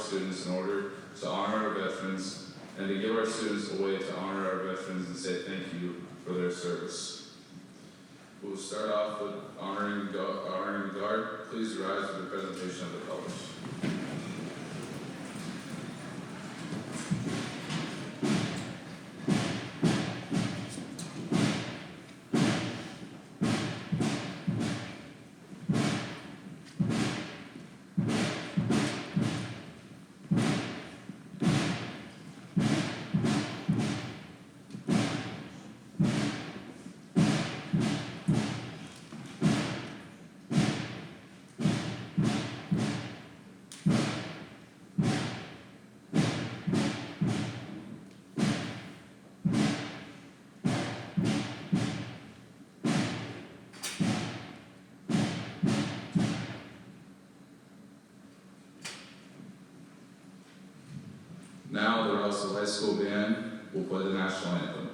students in order to honor our veterans and to give our students a way to honor our veterans and say thank you for their service. We'll start off with honoring the guard. Please rise for the presentation of the colors. Now the Russell High School Band will play the national anthem.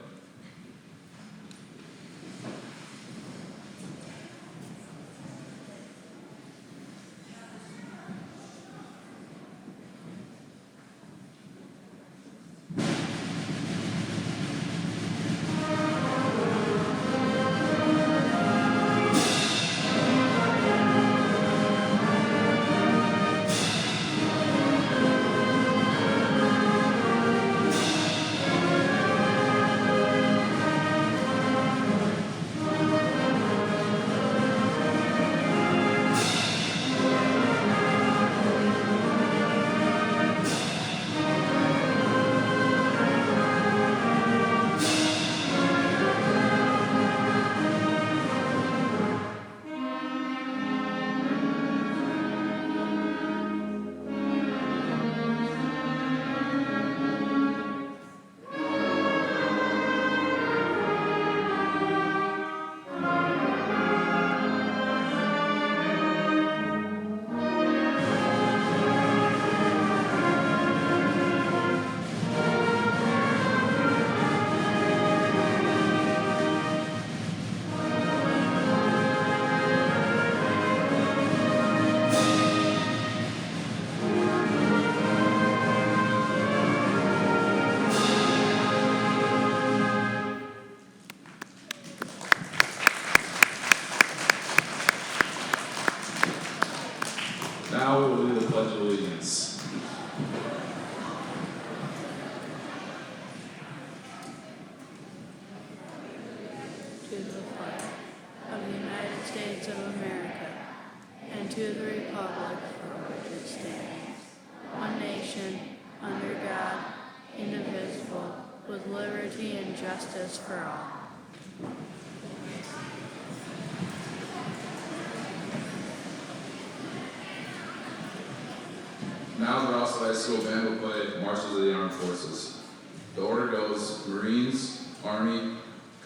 Now we will do the Pledge of Allegiance. To the flag of the United States of America and to the republic for which it stands, one nation, under God, indivisible, with liberty and justice for all. Now the Russell High School Band will play Marches of the Armed Forces. The order goes Marines, Army,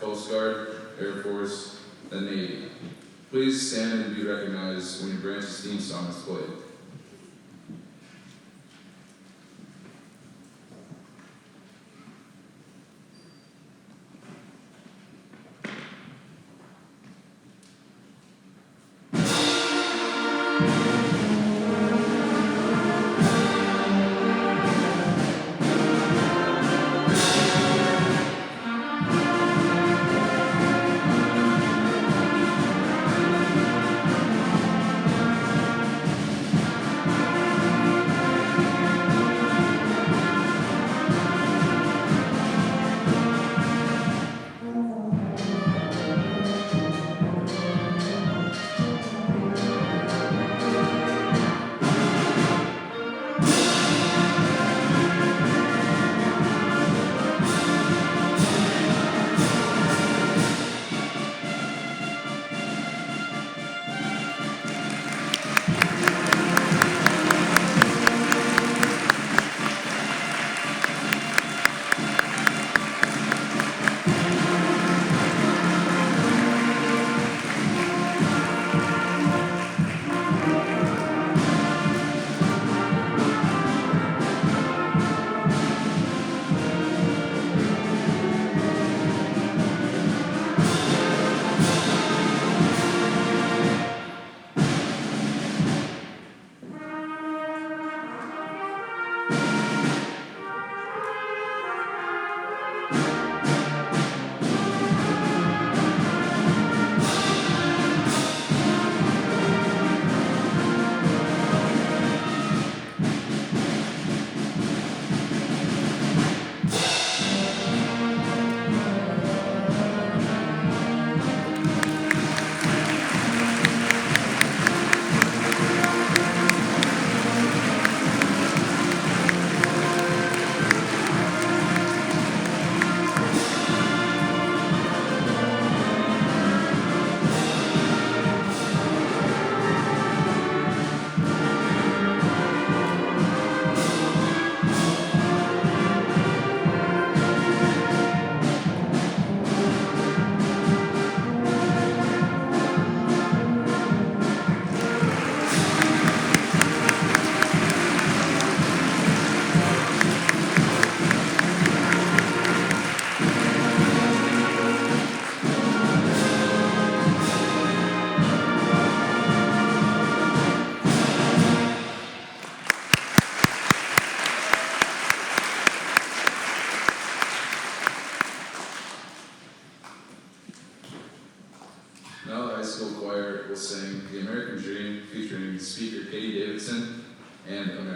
Coast Guard, Air Force, then Navy. Please stand and be recognized when your branch's theme song is played.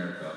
America.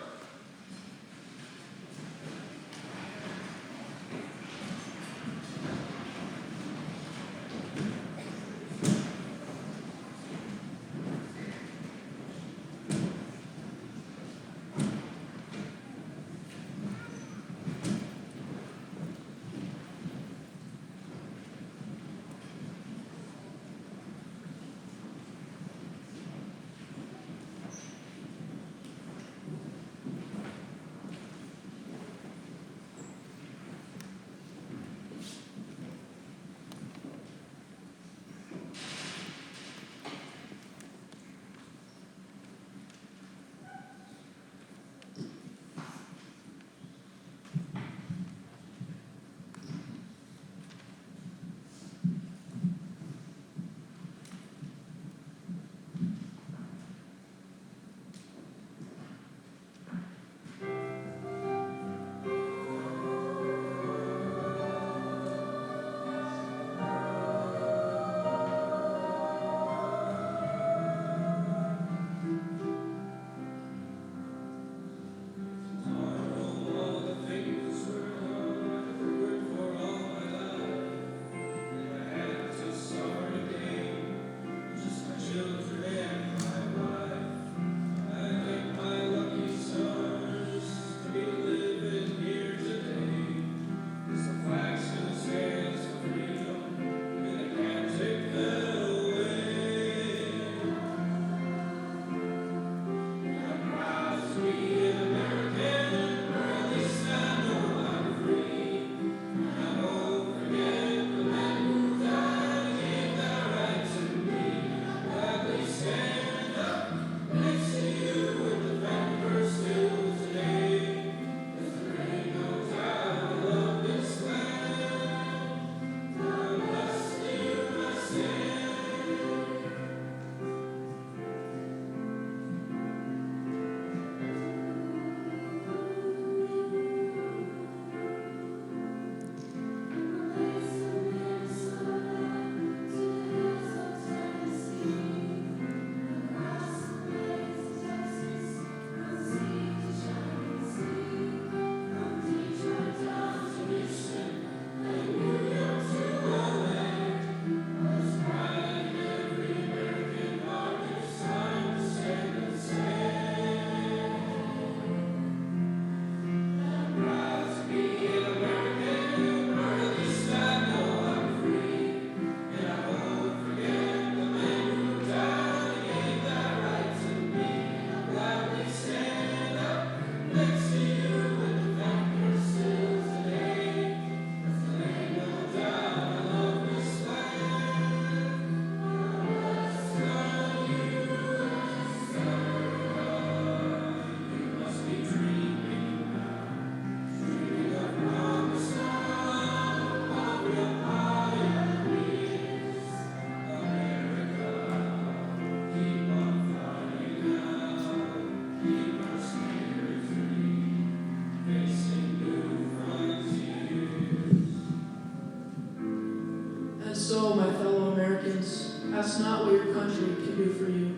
So, my fellow Americans, ask not what your country can do for you.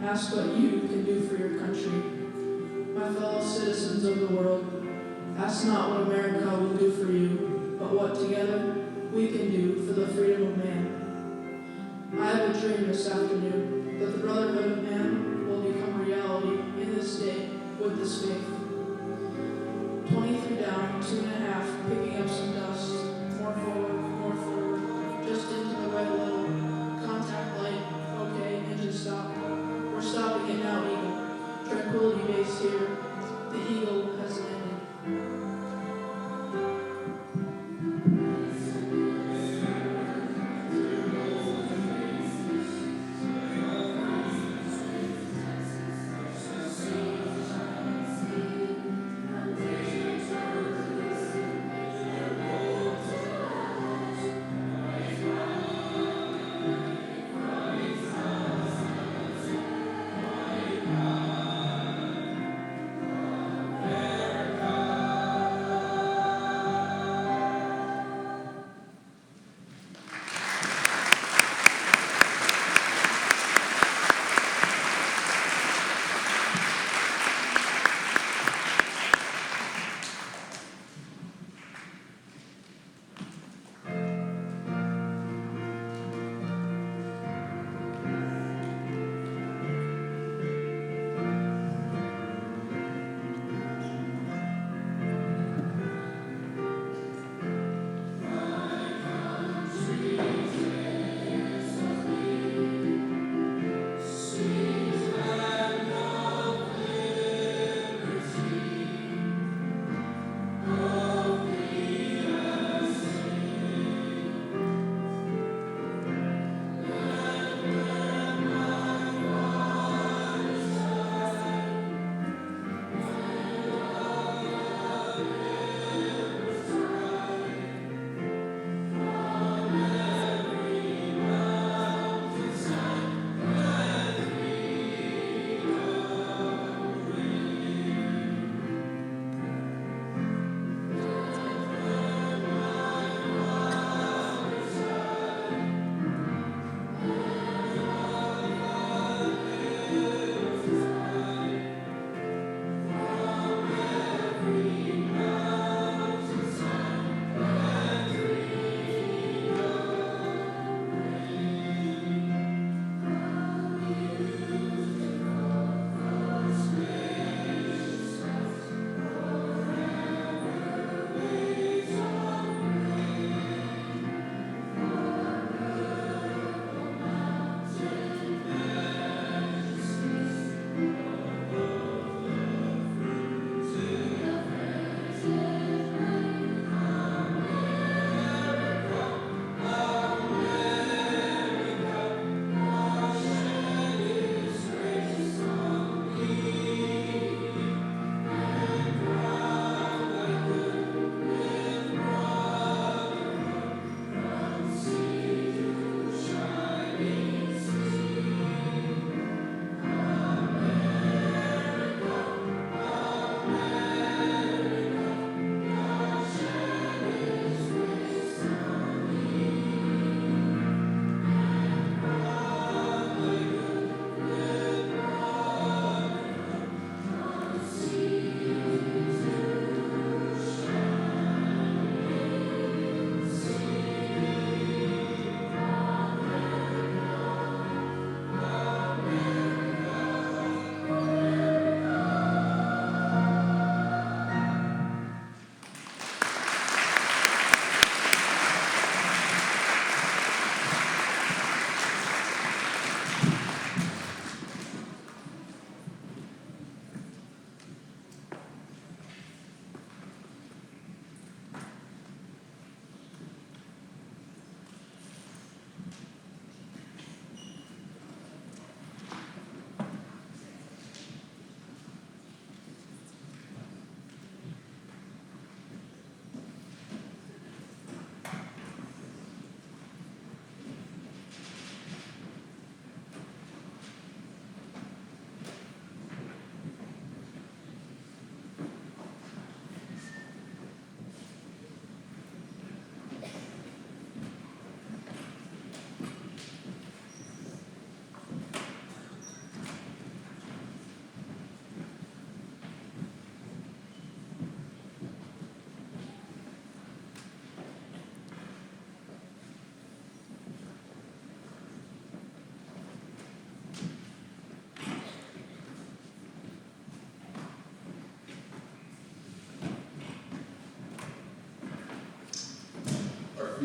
Ask what you can do for your country. My fellow citizens of the world, ask not what America will do for you, but what together we can do for the freedom of man. I have a dream this afternoon that the brotherhood of man will become reality in this day with this faith. 23 down, 2.5, picking up some dust. More forward, just into the red level. Contact light, okay, engine stop. We're stopping it now, Eagle. Tranquility base here. The Eagle has landed.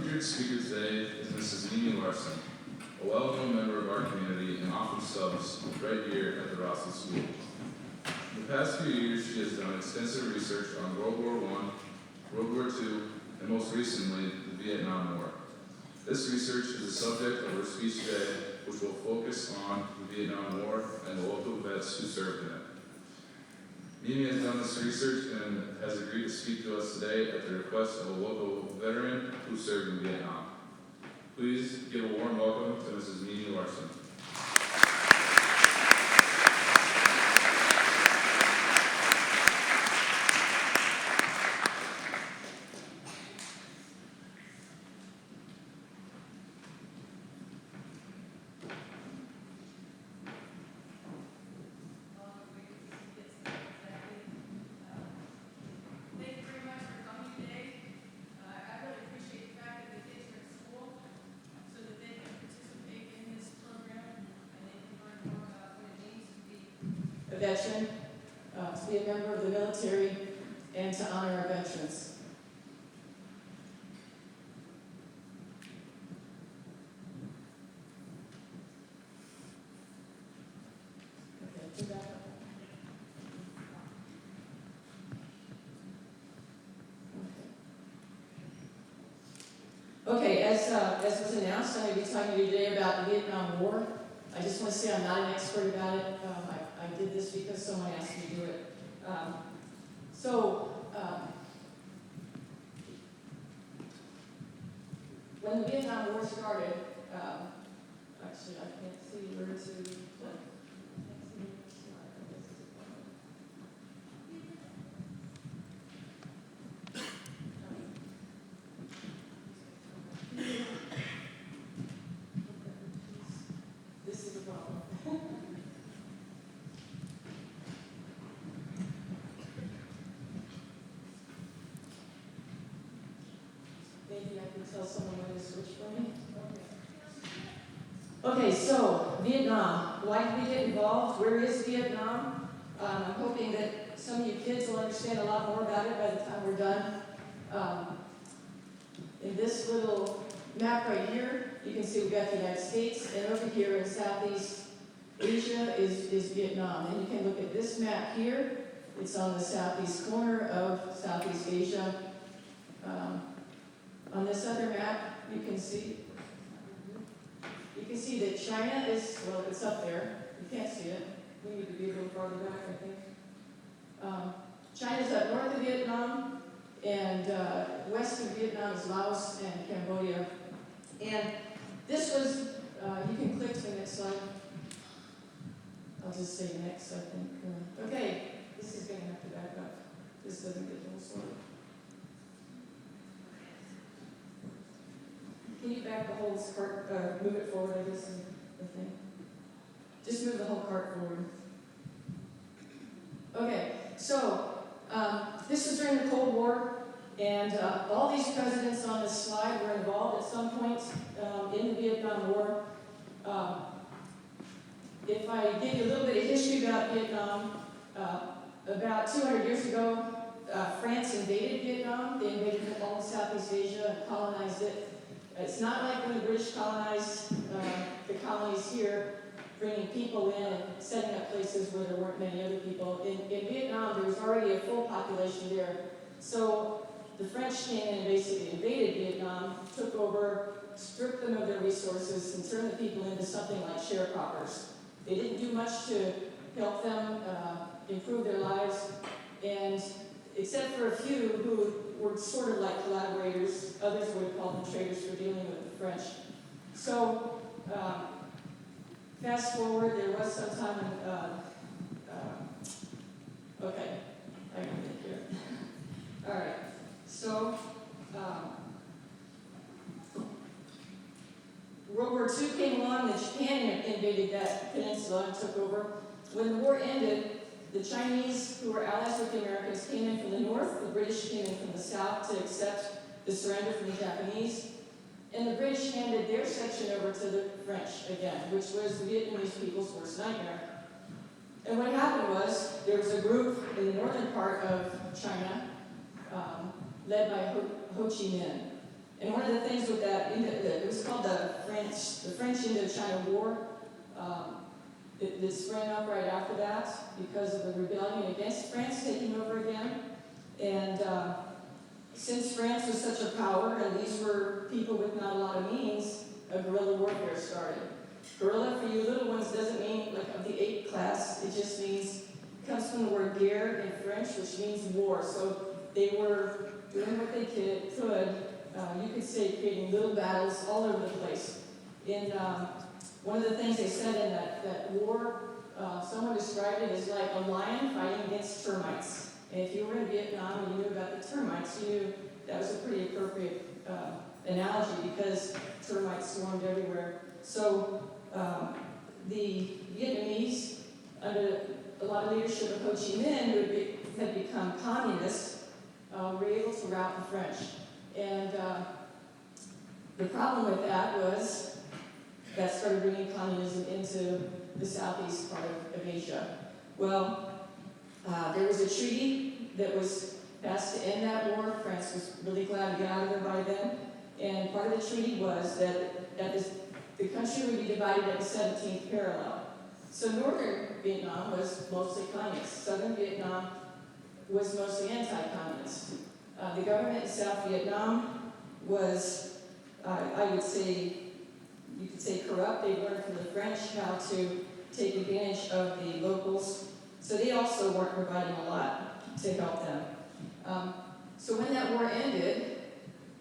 featured speaker today is Mrs. Mimi Larsen, a well-known member of our community and often subs right here at the Rossi School. In the past few years, she has done extensive research on World War I, World War II, and most recently, the Vietnam War. This research is the subject of her speech today, which will focus on the Vietnam War and the local vets who served in it. Mimi has done this research and has agreed to speak to us today at the request of a local veteran who served in Vietnam. Please give a warm welcome to Mrs. Mimi Larsen. A veteran, to be a member of the military, and to honor our veterans. Okay, do that. Okay, as was announced, I'm going to be talking to you today about the Vietnam War. I just want to say I'm not an expert about it. I did this because someone asked me to do it. When the Vietnam War started, actually I can't see where to. This is a problem. Maybe I can tell someone when to switch for me. Okay, so Vietnam. Why did we get involved? Where is Vietnam? I'm hoping that some of you kids will understand a lot more about it by the time we're done. In this little map right here, you can see we've got the United States, and over here in Southeast Asia is Vietnam. And you can look at this map here. It's on the southeast corner of Southeast Asia. On this other map, you can see that China is, well, it's up there. You can't see it. We need to be a little farther back, I think. China's up north of Vietnam, and west of Vietnam is Laos and Cambodia. And this was, you can click to the next slide. I'll just say next, I think. Okay, this is going to have to back up. This doesn't get the whole story. Can you back the whole cart, move it forward, I guess, is the thing? Just move the whole cart forward. Okay, so this was during the Cold War, and all these presidents on this slide were involved at some point in the Vietnam War. If I give you a little bit of history about Vietnam, about 200 years ago, France invaded Vietnam. They invaded all of Southeast Asia and colonized it. It's not like when the British colonized the colonies here, bringing people in and setting up places where there weren't many other people. In Vietnam, there was already a full population there. So the French came in and basically invaded Vietnam, took over, stripped them of their resources, and turned the people into something like sharecroppers. They didn't do much to help them improve their lives, and except for a few who were sort of like collaborators, others would have called them traitors for dealing with the French. So, fast forward, there was some time in, okay, I can get here. All right, so, World War II came along, and Japan invaded that peninsula and took over. When the war ended, the Chinese, who were allies with the Americans, came in from the north. The British came in from the south to accept the surrender from the Japanese. And the British handed their section over to the French again, which was the Vietnamese people's worst nightmare. And what happened was, there was a group in the northern part of China, led by Ho Chi Minh. And one of the things with that, it was called the French Indochina War. It sprang up right after that because of the rebellion against France taking over again. And since France was such a power, and these were people with not a lot of means, a guerrilla warfare started. Guerrilla, for you little ones, doesn't mean like of the 8th class. It just means, comes from the word guerre in French, which means war. So they were doing what they could, you could say, creating little battles all over the place. In one of the things they said in that war, someone described it as like a lion fighting against termites. And if you were in Vietnam and you knew about the termites, you knew that was a pretty appropriate analogy because termites swarmed everywhere. So the Vietnamese, under a lot of leadership of Ho Chi Minh, who had become communists, were able to rout the French. And the problem with that was that started bringing communism into the southeast part of Asia. Well, there was a treaty that was passed to end that war. France was really glad to get out of there by then. And part of the treaty was that the country would be divided at the 17th parallel. So northern Vietnam was mostly communist. Southern Vietnam was mostly anti-communist. The government in South Vietnam was, I would say, you could say corrupt. They learned from the French how to take advantage of the locals. So they also weren't providing a lot to help them. So when that war ended,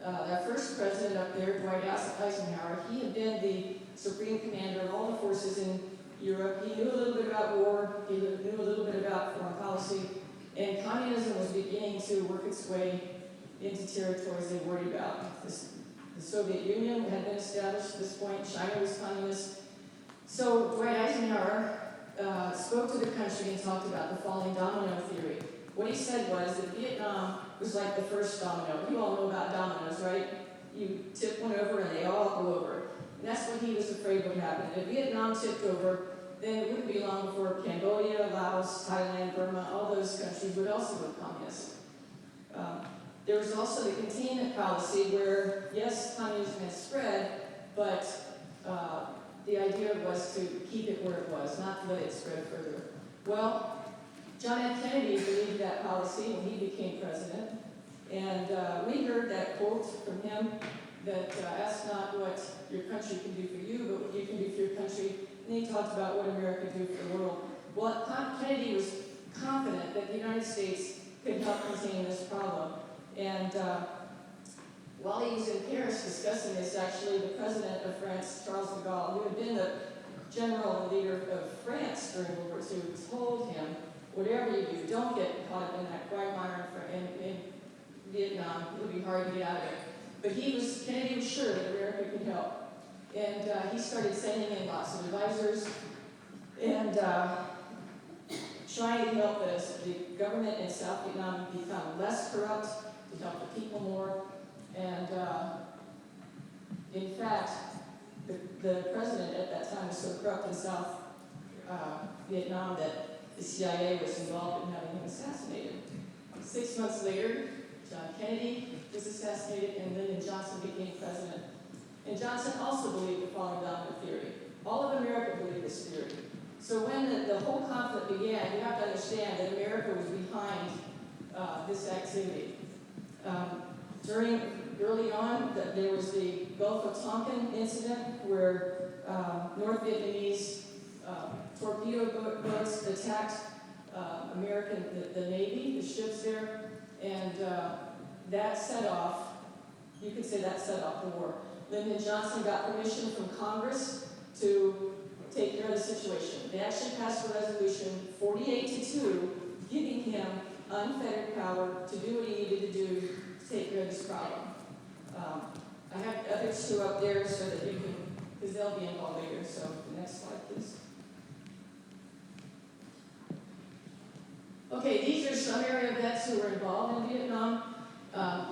our first president up there, Dwight Eisenhower, he had been the supreme commander of all the forces in Europe. He knew a little bit about war. He knew a little bit about foreign policy. And communism was beginning to work its way into territories they worried about. The Soviet Union had been established at this point. China was communist. So Dwight Eisenhower spoke to the country and talked about the falling domino theory. What he said was that Vietnam was like the first domino. You all know about dominoes, right? You tip one over and they all go over. And that's what he was afraid would happen. If Vietnam tipped over, then it wouldn't be long before Cambodia, Laos, Thailand, Burma, all those countries would also go communist. There was also the containment policy where, yes, communism had spread, but the idea was to keep it where it was, not to let it spread further. Well, John F. Kennedy believed that policy when he became president, and we heard that quote from him that ask not what your country can do for you, but what you can do for your country. And he talked about what America can do for the world. Well, Kennedy was confident that the United States could help contain this problem. And while he was in Paris discussing this, actually, the president of France, Charles de Gaulle, who had been the general and leader of France during World War II, told him, whatever you do, don't get caught up in that quagmire in Vietnam. It'll be hard to get out of it. But Kennedy was sure that America could help. And he started sending in lots of advisors and trying to help the government in South Vietnam become less corrupt, to help the people more. And in fact, the president at that time was so corrupt in South Vietnam that the CIA was involved in having him assassinated. 6 months later, John Kennedy was assassinated and Lyndon Johnson became president. And Johnson also believed the falling domino theory. All of America believed this theory. So when the whole conflict began, you have to understand that America was behind this activity. Early on, there was the Gulf of Tonkin incident where North Vietnamese torpedo boats attacked the Navy, the ships there, and that set off, you could say that set off the war. Lyndon Johnson got permission from Congress to take care of the situation. They actually passed a resolution 48-2, giving him unfettered power to do what he needed to do to take care of this problem. I have others two up there so that you can, because they'll be involved later. So the next slide, please. Okay, these are some area vets who were involved in Vietnam.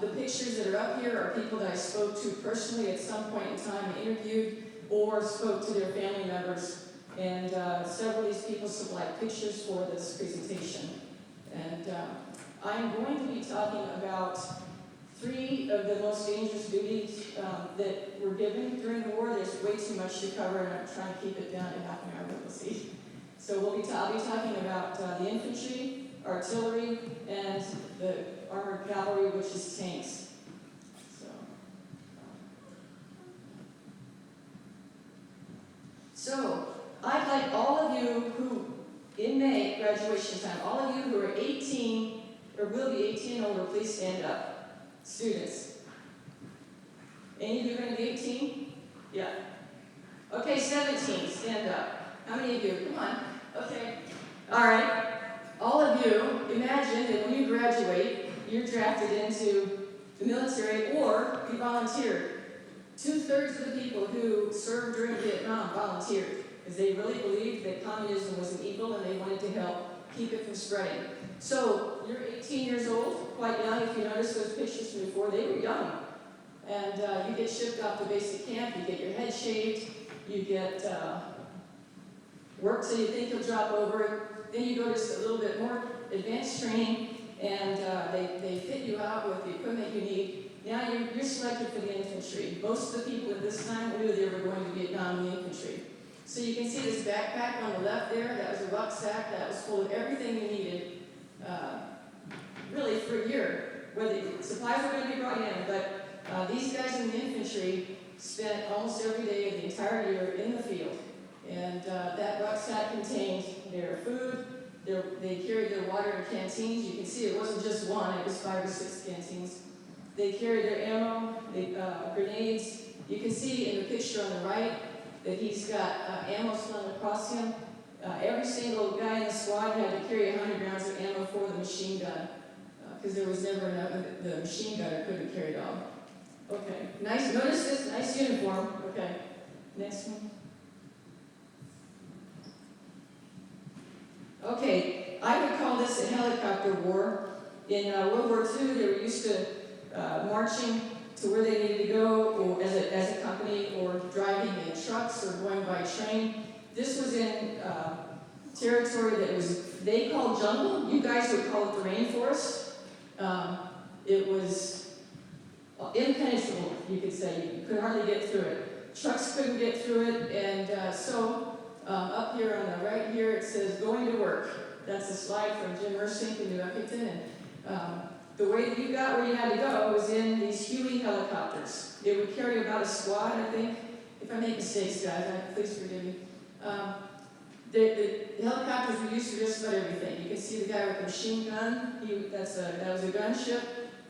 The pictures that are up here are people that I spoke to personally at some point in time, interviewed, or spoke to their family members. And several of these people supplied pictures for this presentation. And I'm going to be talking about three of the most dangerous duties that were given during the war. There's way too much to cover, and I'm trying to keep it down to half an hour, but we'll see. So I'll be talking about the infantry, artillery, and the armored cavalry, which is tanks. So I'd like all of you who, in May, graduation time, all of you who are 18 or will be 18 and older, please stand up. Students. Any of you going to be 18? Yeah. Okay, 17, stand up. How many of you? Come on. Okay. All right. All of you, imagine that when you graduate, you're drafted into the military or you volunteered. 2/3 of the people who served during Vietnam volunteered because they really believed that communism was an evil and they wanted to help keep it from spreading. So you're 18 years old, quite young. If you notice those pictures from before, they were young. And you get shipped off to basic camp, you get your head shaved, you get work so you think you'll drop over it. Then you go to a little bit more advanced training, and they fit you out with the equipment you need. Now you're selected for the infantry. Most of the people at this time knew they were going to Vietnam in the infantry. So you can see this backpack on the left there. That was a rucksack that was full of everything you needed, really for a year. Whether supplies were going to be brought in, but these guys in the infantry spent almost every day of the entire year in the field. And that rucksack contained their food. They carried their water in canteens. You can see it wasn't just one, it was 5 or 6 canteens. They carried their ammo, grenades. You can see in the picture on the right that he's got ammo slung across him. Every single guy in the squad had to carry 100 rounds of ammo for the machine gun, because there was never enough. The machine gunner couldn't carry it all. Okay, nice. Notice this nice uniform. Okay, next one. Okay, I would call this a helicopter war. In World War II, they were used to marching to where they needed to go, or as a company, or driving in trucks, or going by train. This was in territory that they called jungle. You guys would call it the rainforest. It was impenetrable, you could say. You could hardly get through it. Trucks couldn't get through it, and so up here on the right here, it says going to work. That's a slide from Jim Ersink in New Uppington, and the way that you got where you had to go was in these Huey helicopters. They would carry about a squad, I think. If I make mistakes, guys, please forgive me. The helicopters were used for just about everything. You can see the guy with the machine gun. That was a gunship.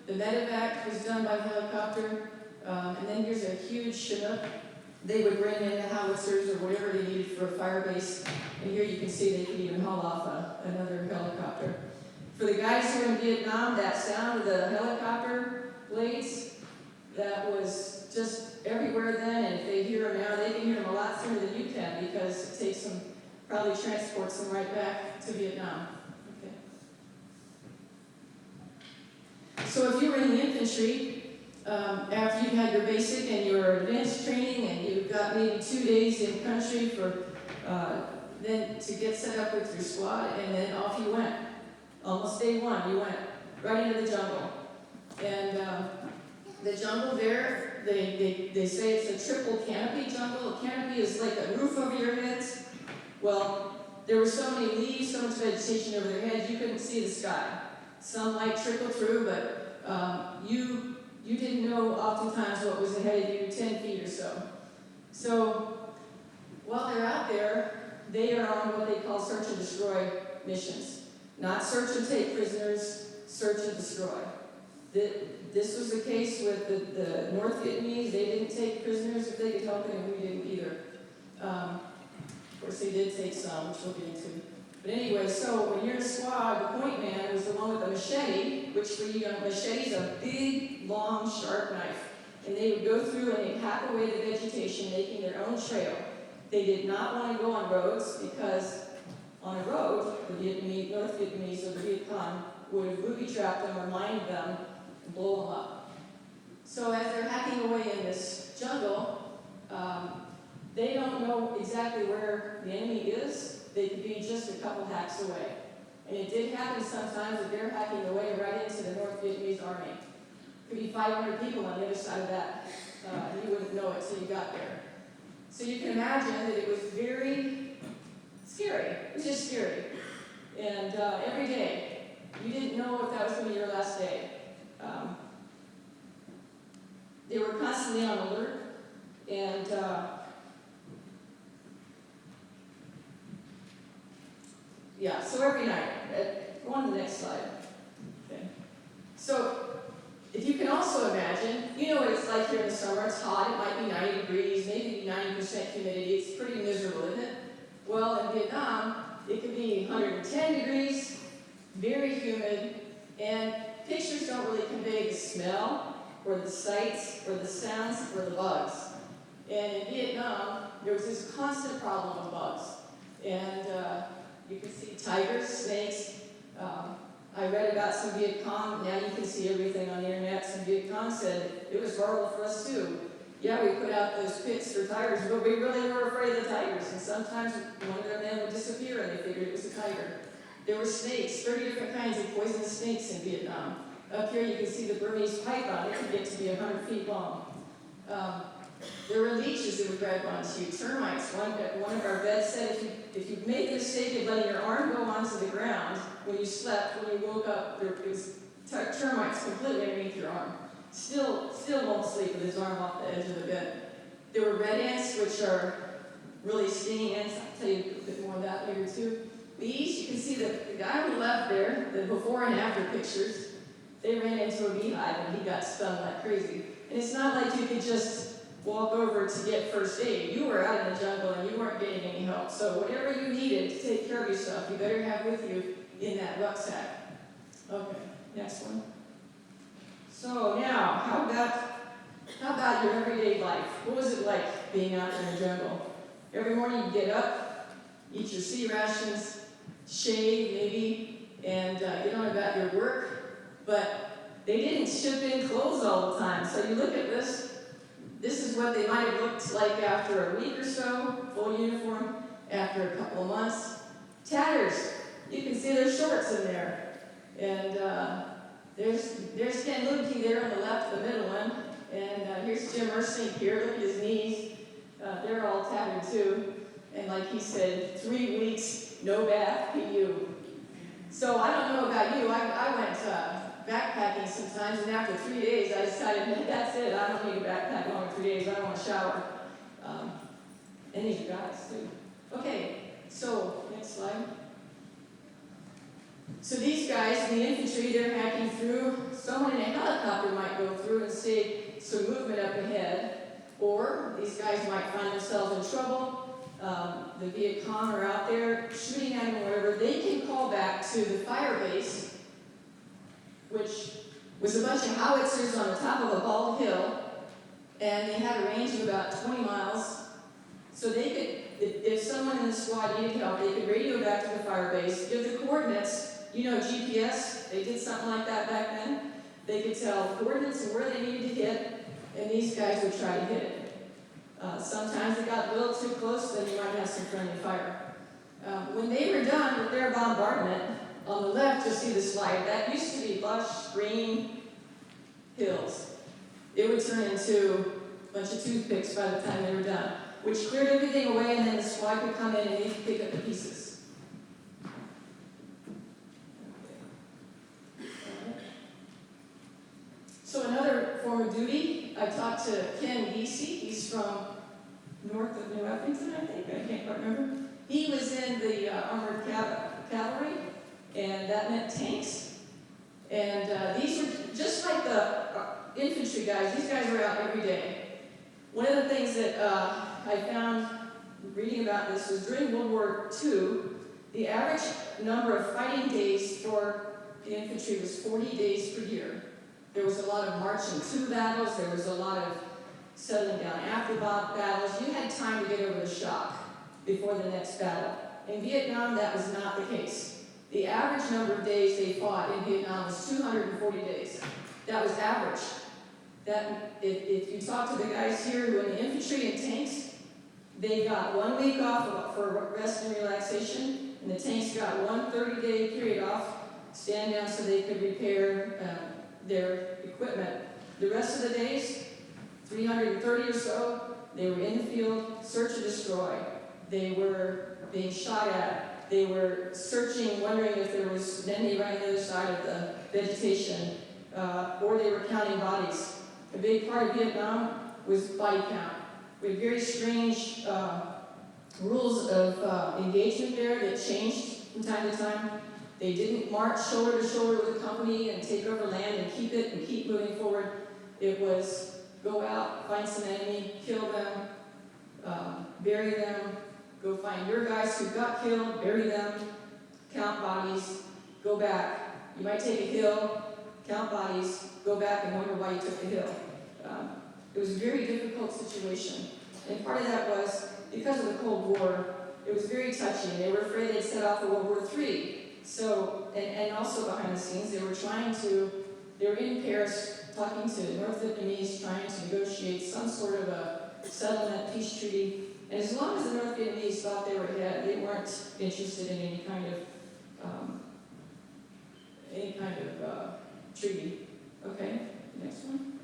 The medevac was done by helicopter. And then here's a huge Chinook. They would bring in the howitzers or whatever they needed for a fire base. And here you can see they could even haul off another helicopter. For the guys who were in Vietnam, that sound of the helicopter blades, that was just everywhere then. And if they hear them now, they can hear them a lot sooner than you can, because it takes them, probably transports them right back to Vietnam. Okay. So if you were in the infantry, after you had your basic and your advanced training, and you got maybe 2 days in country for then to get set up with your squad, and then off you went. Almost day one, you went right into the jungle. And the jungle there, they say it's a triple canopy jungle. A canopy is like a roof over your heads. Well, there were so many leaves, so much vegetation over their heads, you couldn't see the sky. Sunlight trickled through, but you didn't know oftentimes what was ahead of you 10 feet or so. So while they're out there, they are on what they call search and destroy missions. Not search and take prisoners, search and destroy. This was the case with the North Vietnamese. They didn't take prisoners if they could help it, and we didn't either. Of course, they did take some, which we'll get into. But anyway, so when you're in a squad, the point man was the one with the machete, which for you, machete is a big, long, sharp knife. And they would go through and they'd hack away the vegetation, making their own trail. They did not want to go on roads, because on a road, the North Vietnamese or the Viet Cong would have booby-trapped them or mined them and blow them up. So as they're hacking away in this jungle, they don't know exactly where the enemy is. They could be just a couple hacks away. And it did happen sometimes that they're hacking away right into the North Vietnamese army. Could be 500 people on the other side of that. You wouldn't know it till you got there. So you can imagine that it was very scary. It was just scary. And every day, you didn't know if that was going to be your last day. They were constantly on alert, and yeah, so every night, go on to the next slide. Okay. So if you can also imagine, you know what it's like here in the summer. It's hot, it might be 90 degrees, maybe 90% humidity. It's pretty miserable, isn't it? Well, in Vietnam, it could be 110 degrees, very humid, and pictures don't really convey the smell, or the sights, or the sounds, or the bugs. And in Vietnam, there was this constant problem of bugs. And you can see tigers, snakes. I read about some Viet Cong. Now you can see everything on the internet. Some Viet Cong said it was horrible for us too. Yeah, we put out those pits for tigers, but we really were afraid of the tigers. And sometimes one of their men would disappear and they figured it was a tiger. There were snakes, 30 different kinds of poisonous snakes in Vietnam. Up here you can see the Burmese python. It could get to be 100 feet long. There were leeches that would grab onto you, termites. One of our vets said if you made the mistake of letting your arm go onto the ground when you slept, when you woke up, it was termites completely underneath your arm. Still won't sleep with his arm off the edge of the bed. There were red ants, which are really stinging ants. I'll tell you a bit more of that later too. Bees, you can see the guy on the left there, the before and after pictures. They ran into a beehive and he got stung like crazy. And it's not like you could just walk over to get first aid. You were out in the jungle and you weren't getting any help. So whatever you needed to take care of yourself, you better have with you in that rucksack. Okay, next one. So now, how about your everyday life? What was it like being out in the jungle? Every morning you get up, eat your sea rations, shave maybe, and get on about your work. But they didn't ship in clothes all the time. So you look at this. This is what they might have looked like after a week or so, full uniform, after a couple of months. Tatters. You can see there's shorts in there. And there's Ken Lubke there on the left, the middle one. And here's Jim Ersink here. Look at his knees. They're all tattered too. And like he said, 3 weeks, no bath, PU. So I don't know about you. I went backpacking sometimes, and after 3 days, I decided, that's it. I don't need to backpack longer than 3 days. I want to shower. And these are guys, too. Okay, so next slide. So these guys in the infantry, they're hacking through. Someone in a helicopter might go through and see some movement up ahead. Or these guys might find themselves in trouble. The Viet Cong are out there shooting at them or whatever. They can call back to the fire base, which was a bunch of howitzers on the top of a bald hill, and they had a range of about 20 miles. So they could, if someone in the squad needed help, they could radio back to the fire base, give the coordinates. You know GPS, they did something like that back then. They could tell coordinates and where they needed to hit, and these guys would try to hit it. Sometimes it got a little too close, then you might have some friendly fire. When they were done with their bombardment, on the left, you'll see the slide. That used to be lush, green hills. It would turn into a bunch of toothpicks by the time they were done, which cleared everything away, and then the squad could come in and they could pick up the pieces. So another form of duty, I talked to Ken Giese. He's from north of New Effington, I think. I can't quite remember. He was in the armored cavalry, and that meant tanks. And these were just like the infantry guys. These guys were out every day. One of the things that I found reading about this was during World War II, the average number of fighting days for the infantry was 40 days per year. There was a lot of marching to battles. There was a lot of settling down after battles. You had time to get over the shock before the next battle. In Vietnam, that was not the case. The average number of days they fought in Vietnam was 240 days. That was average. That if you talk to the guys here who are in the infantry and tanks, they got 1 week off for rest and relaxation, and the tanks got 1 30-day period off, stand down so they could repair their equipment. The rest of the days, 330 or so, they were in the field, search and destroy. They were being shot at. They were searching, wondering if there was an enemy right on the other side of the vegetation, or they were counting bodies. A big part of Vietnam was body count. We had very strange rules of engagement there that changed from time to time. They didn't march shoulder to shoulder with the company and take over land and keep it and keep moving forward. It was go out, find some enemy, kill them, bury them, go find your guys who got killed, bury them, count bodies, go back. You might take a hill, count bodies, go back and wonder why you took the hill. It was a very difficult situation. And part of that was because of the Cold War, it was very touchy. They were afraid they'd set off a World War III. So, and also behind the scenes, they were in Paris talking to North Vietnamese, trying to negotiate some sort of a settlement, peace treaty. And as long as the North Vietnamese thought they were ahead, they weren't interested in any kind of treaty. Okay, next one.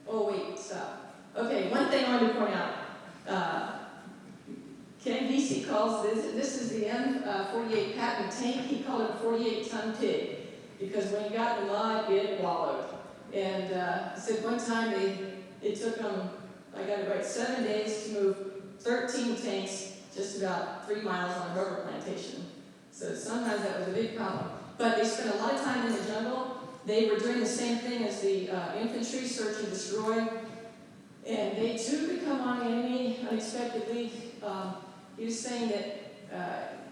Oh wait, stop. Okay, one thing I wanted to point out. Ken Vesey calls this is the M48 patent tank. He called it a 48-ton pig because when he got in the mud, it wallowed. And he said one time it took them, I got it right, 7 days to move 13 tanks just about 3 miles on a rubber plantation. So sometimes that was a big problem. But they spent a lot of time in the jungle. They were doing the same thing as the infantry, search and destroy. And they too could come on the enemy unexpectedly. He was saying that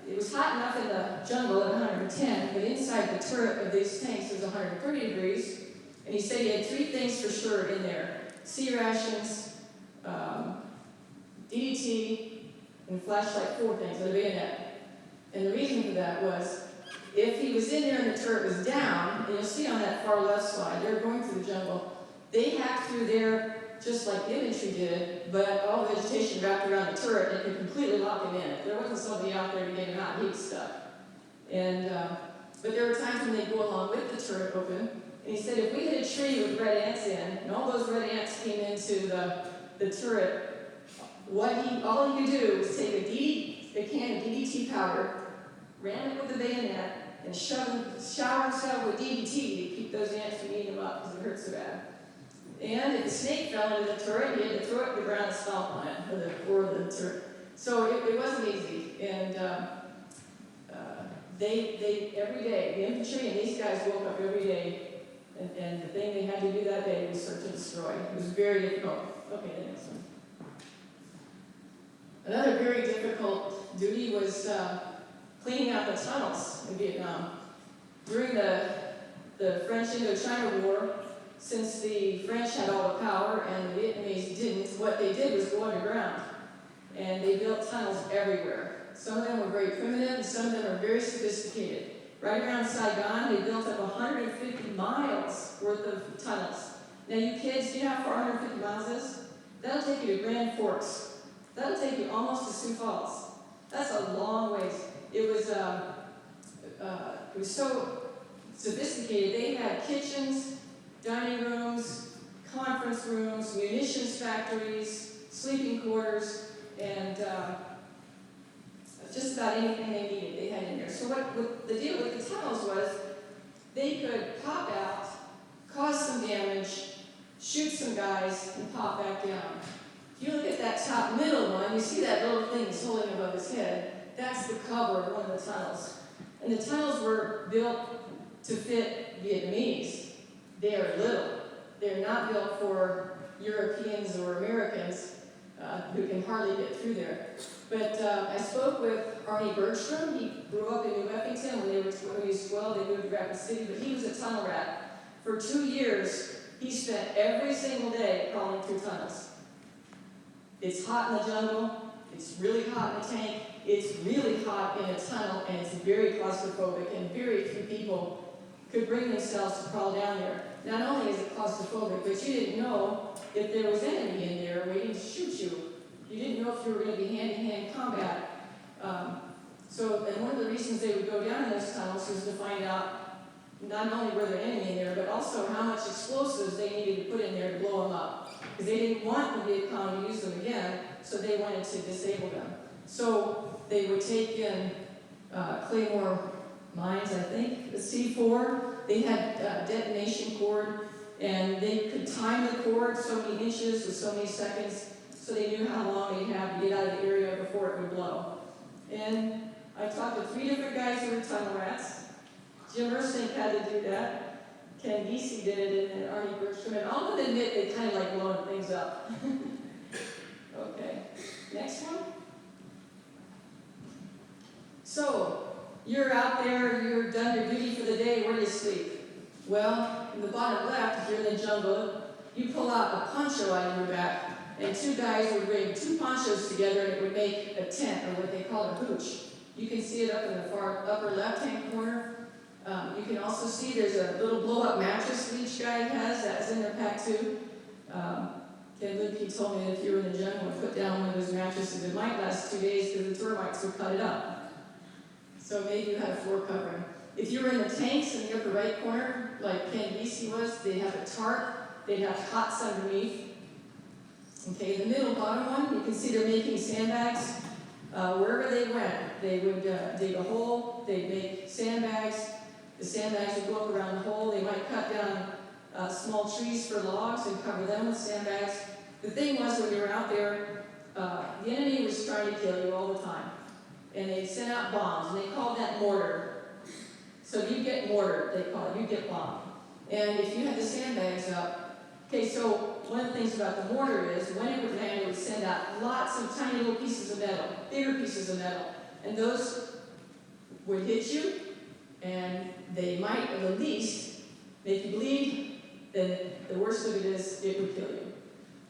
it was hot enough in the jungle at 110, but inside the turret of these tanks was 130 degrees. And he said he had 3 things for sure in there: sea rations, DDT, and flashlight, 4 things, and a bayonet. And the reason for that was, if he was in there and the turret was down, and you'll see on that far left slide, they're going through the jungle, they hacked through there just like the infantry did, but all the vegetation wrapped around the turret and could completely lock him in. If there wasn't somebody out there to get him out, he was stuck. And, but there were times when they'd go along with the turret open, and he said if we hit a tree with red ants in, and all those red ants came into the turret, all he could do was take a can of DDT powder, ram it with a bayonet, and shower himself with DDT to keep those ants from eating him up because it hurt so bad. And if the snake fell into the turret, he had to throw it to the ground and stomp on it, or the turret. So it wasn't easy. And they every day, the infantry and these guys woke up every day, and the thing they had to do that day was search and destroy. It was very difficult. Okay, the next one. Another very difficult duty was cleaning out the tunnels in Vietnam. During the French Indochina War, since the French had all the power and the Vietnamese didn't, what they did was go underground. And they built tunnels everywhere. Some of them were very primitive, and some of them were very sophisticated. Right around Saigon, they built up 150 miles worth of tunnels. Now you kids, do you know how far 150 miles is? That'll take you to Grand Forks. That'll take you almost to Sioux Falls. That's a long ways. It was so sophisticated. They had kitchens, dining rooms, conference rooms, munitions factories, sleeping quarters, and just about anything they needed they had in there. So what the deal with the tunnels was, they could pop out, cause some damage, shoot some guys, and pop back down. If you look at that top middle one, you see that little thing he's holding above his head. That's the cover of one of the tunnels. And the tunnels were built to fit Vietnamese. They are little. They're not built for Europeans or Americans who can hardly get through there. But I spoke with Arnie Bergstrom. He grew up in New Effington. When he was 12, they moved to Rapid City, but he was a tunnel rat. For 2 years, he spent every single day crawling through tunnels. It's hot in the jungle. It's really hot in the tank. It's really hot in a tunnel, and it's very claustrophobic, and very few people could bring themselves to crawl down there. Not only is it claustrophobic, but you didn't know if there was enemy in there waiting to shoot you. You didn't know if you were going to be hand-to-hand combat. And one of the reasons they would go down in those tunnels was to find out not only were there enemy in there, there, but also how much explosives they needed to put in there to blow them up. Because they didn't want the Viet Cong to use them again, so they wanted to disable them. So they would take in Claymore mines, I think, the C4. They had detonation cord, and they could time the cord so many inches with so many seconds, so they knew how long they'd have to get out of the area before it would blow. And I talked to 3 different guys who were tunnel rats. Jim Ersink had to do that. Ken Giese did it, and then Arnie Bergstrom. And all of them admit they kind of like blowing things up. Okay, next one. So, you're out there, you're done your duty for the day, where do you sleep? Well, in the bottom left, if you're in the jungle, you pull out a poncho out of your back, and 2 guys would bring 2 ponchos together, and it would make a tent, or what they call a hooch. You can see it up in the far upper left-hand corner. You can also see there's a little blow-up mattress that each guy has. That's in their pack too. Ken Lupke told me that if you were in the jungle and put down one of those mattresses, it might last 2 days because the termites would cut it up. So maybe you had a floor covering. If you were in the tanks in the upper right corner, like Ken Giese was, they'd have a tarp. They'd have cots underneath. Okay, the middle bottom one, you can see they're making sandbags. Wherever they went, they would dig a hole, they'd make sandbags. The sandbags would go up around the hole. They might cut down small trees for logs and cover them with sandbags. The thing was, when you were out there, the enemy was trying to kill you all the time. And they sent out bombs, and they called that mortar. So you get mortar, they call it, you get bomb. And if you had the sandbags up, okay, so one of the things about the mortar is, when it would land, it would send out lots of tiny little pieces of metal, bigger pieces of metal. And those would hit you, and they might, at the least, make you bleed. Then the worst of it is, it would kill you.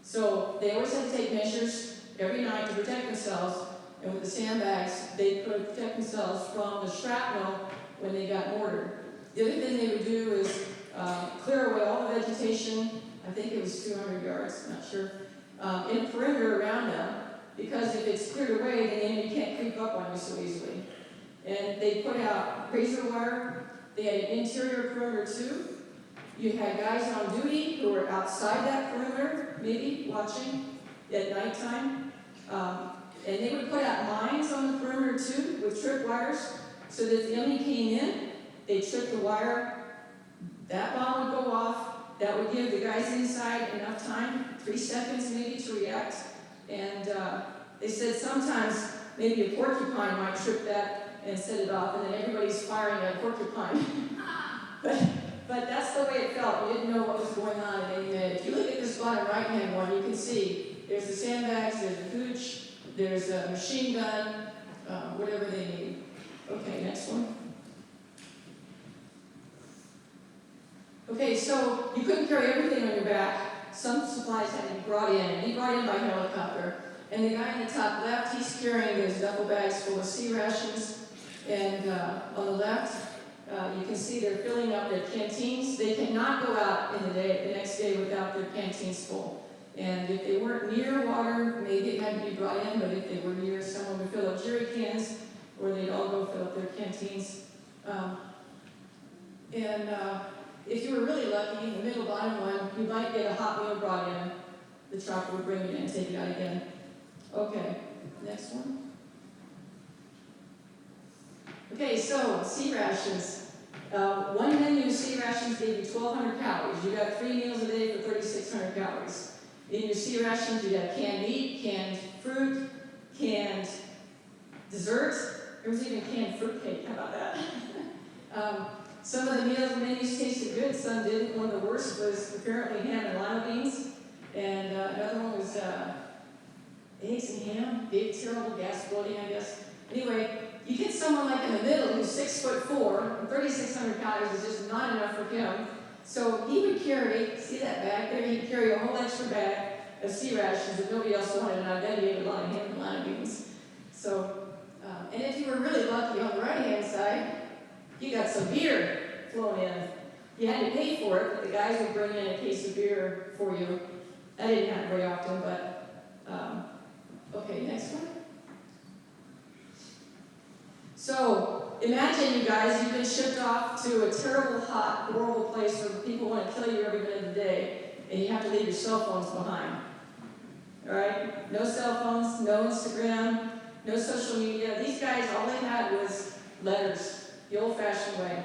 So they always had to take measures every night to protect themselves, and with the sandbags, they could protect themselves from the shrapnel when they got mortared. The other thing they would do is clear away all the vegetation. I think it was 200 yards, not sure, in a perimeter around them, because if it's cleared away, then the enemy can't creep up on you so easily. And they put out razor wire. They had an interior perimeter too. You had guys on duty who were outside that perimeter, maybe watching at nighttime. And they would put out mines on the perimeter too, with trip wires, so that if the enemy came in, they'd trip the wire. That bomb would go off. That would give the guys inside enough time, 3 seconds maybe, to react. And they said sometimes maybe a porcupine might trip that and set it off, and then everybody's firing at a porcupine. but that's the way it felt. You didn't know what was going on at any minute. If you look at this bottom right-hand one, you can see there's the sandbags, there's a hooch, there's a machine gun, whatever they need. Okay, next one. Okay, so you couldn't carry everything on your back. Some supplies had to be brought in, and brought in by helicopter. And the guy in the top left, he's carrying those duffel bags full of sea rations. And on the left, you can see they're filling up their canteens. They cannot go out in the next day without their canteens full. And if they weren't near water, maybe it had to be brought in, but if they were near, someone would fill up jerry cans, or they'd all go fill up their canteens. If you were really lucky, in the middle bottom one, you might get a hot meal brought in. The chopper would bring it in and take it out again. Okay, next one. Okay, so sea rations. One menu of sea rations gave you 1,200 calories. You got 3 meals a day for 3,600 calories. In your sea rations, you got canned meat, canned fruit, canned desserts. There was even canned fruitcake. How about that? Some of the meals and menus tasted good, some didn't. One of the worst was apparently ham and lima beans. And another one was eggs and ham. Big, terrible gas bloating, I guess. Anyway, you get someone like in the middle who's 6'4", and 3,600 calories is just not enough for him. So he would carry, see that bag there? He'd carry a whole extra bag of sea rations that nobody else wanted, and I bet he ate a lot of ham and lima beans. So, and if you were really lucky on the right-hand side, you got some beer flown in. You had to pay for it, but the guys would bring in a case of beer for you. That didn't happen very often, but, okay, next one. So, imagine, you guys, you've been shipped off to a terrible, hot, horrible place where people want to kill you every minute of the day, and you have to leave your cell phones behind. All right? No cell phones, no Instagram, no social media. These guys, all they had was letters, the old-fashioned way.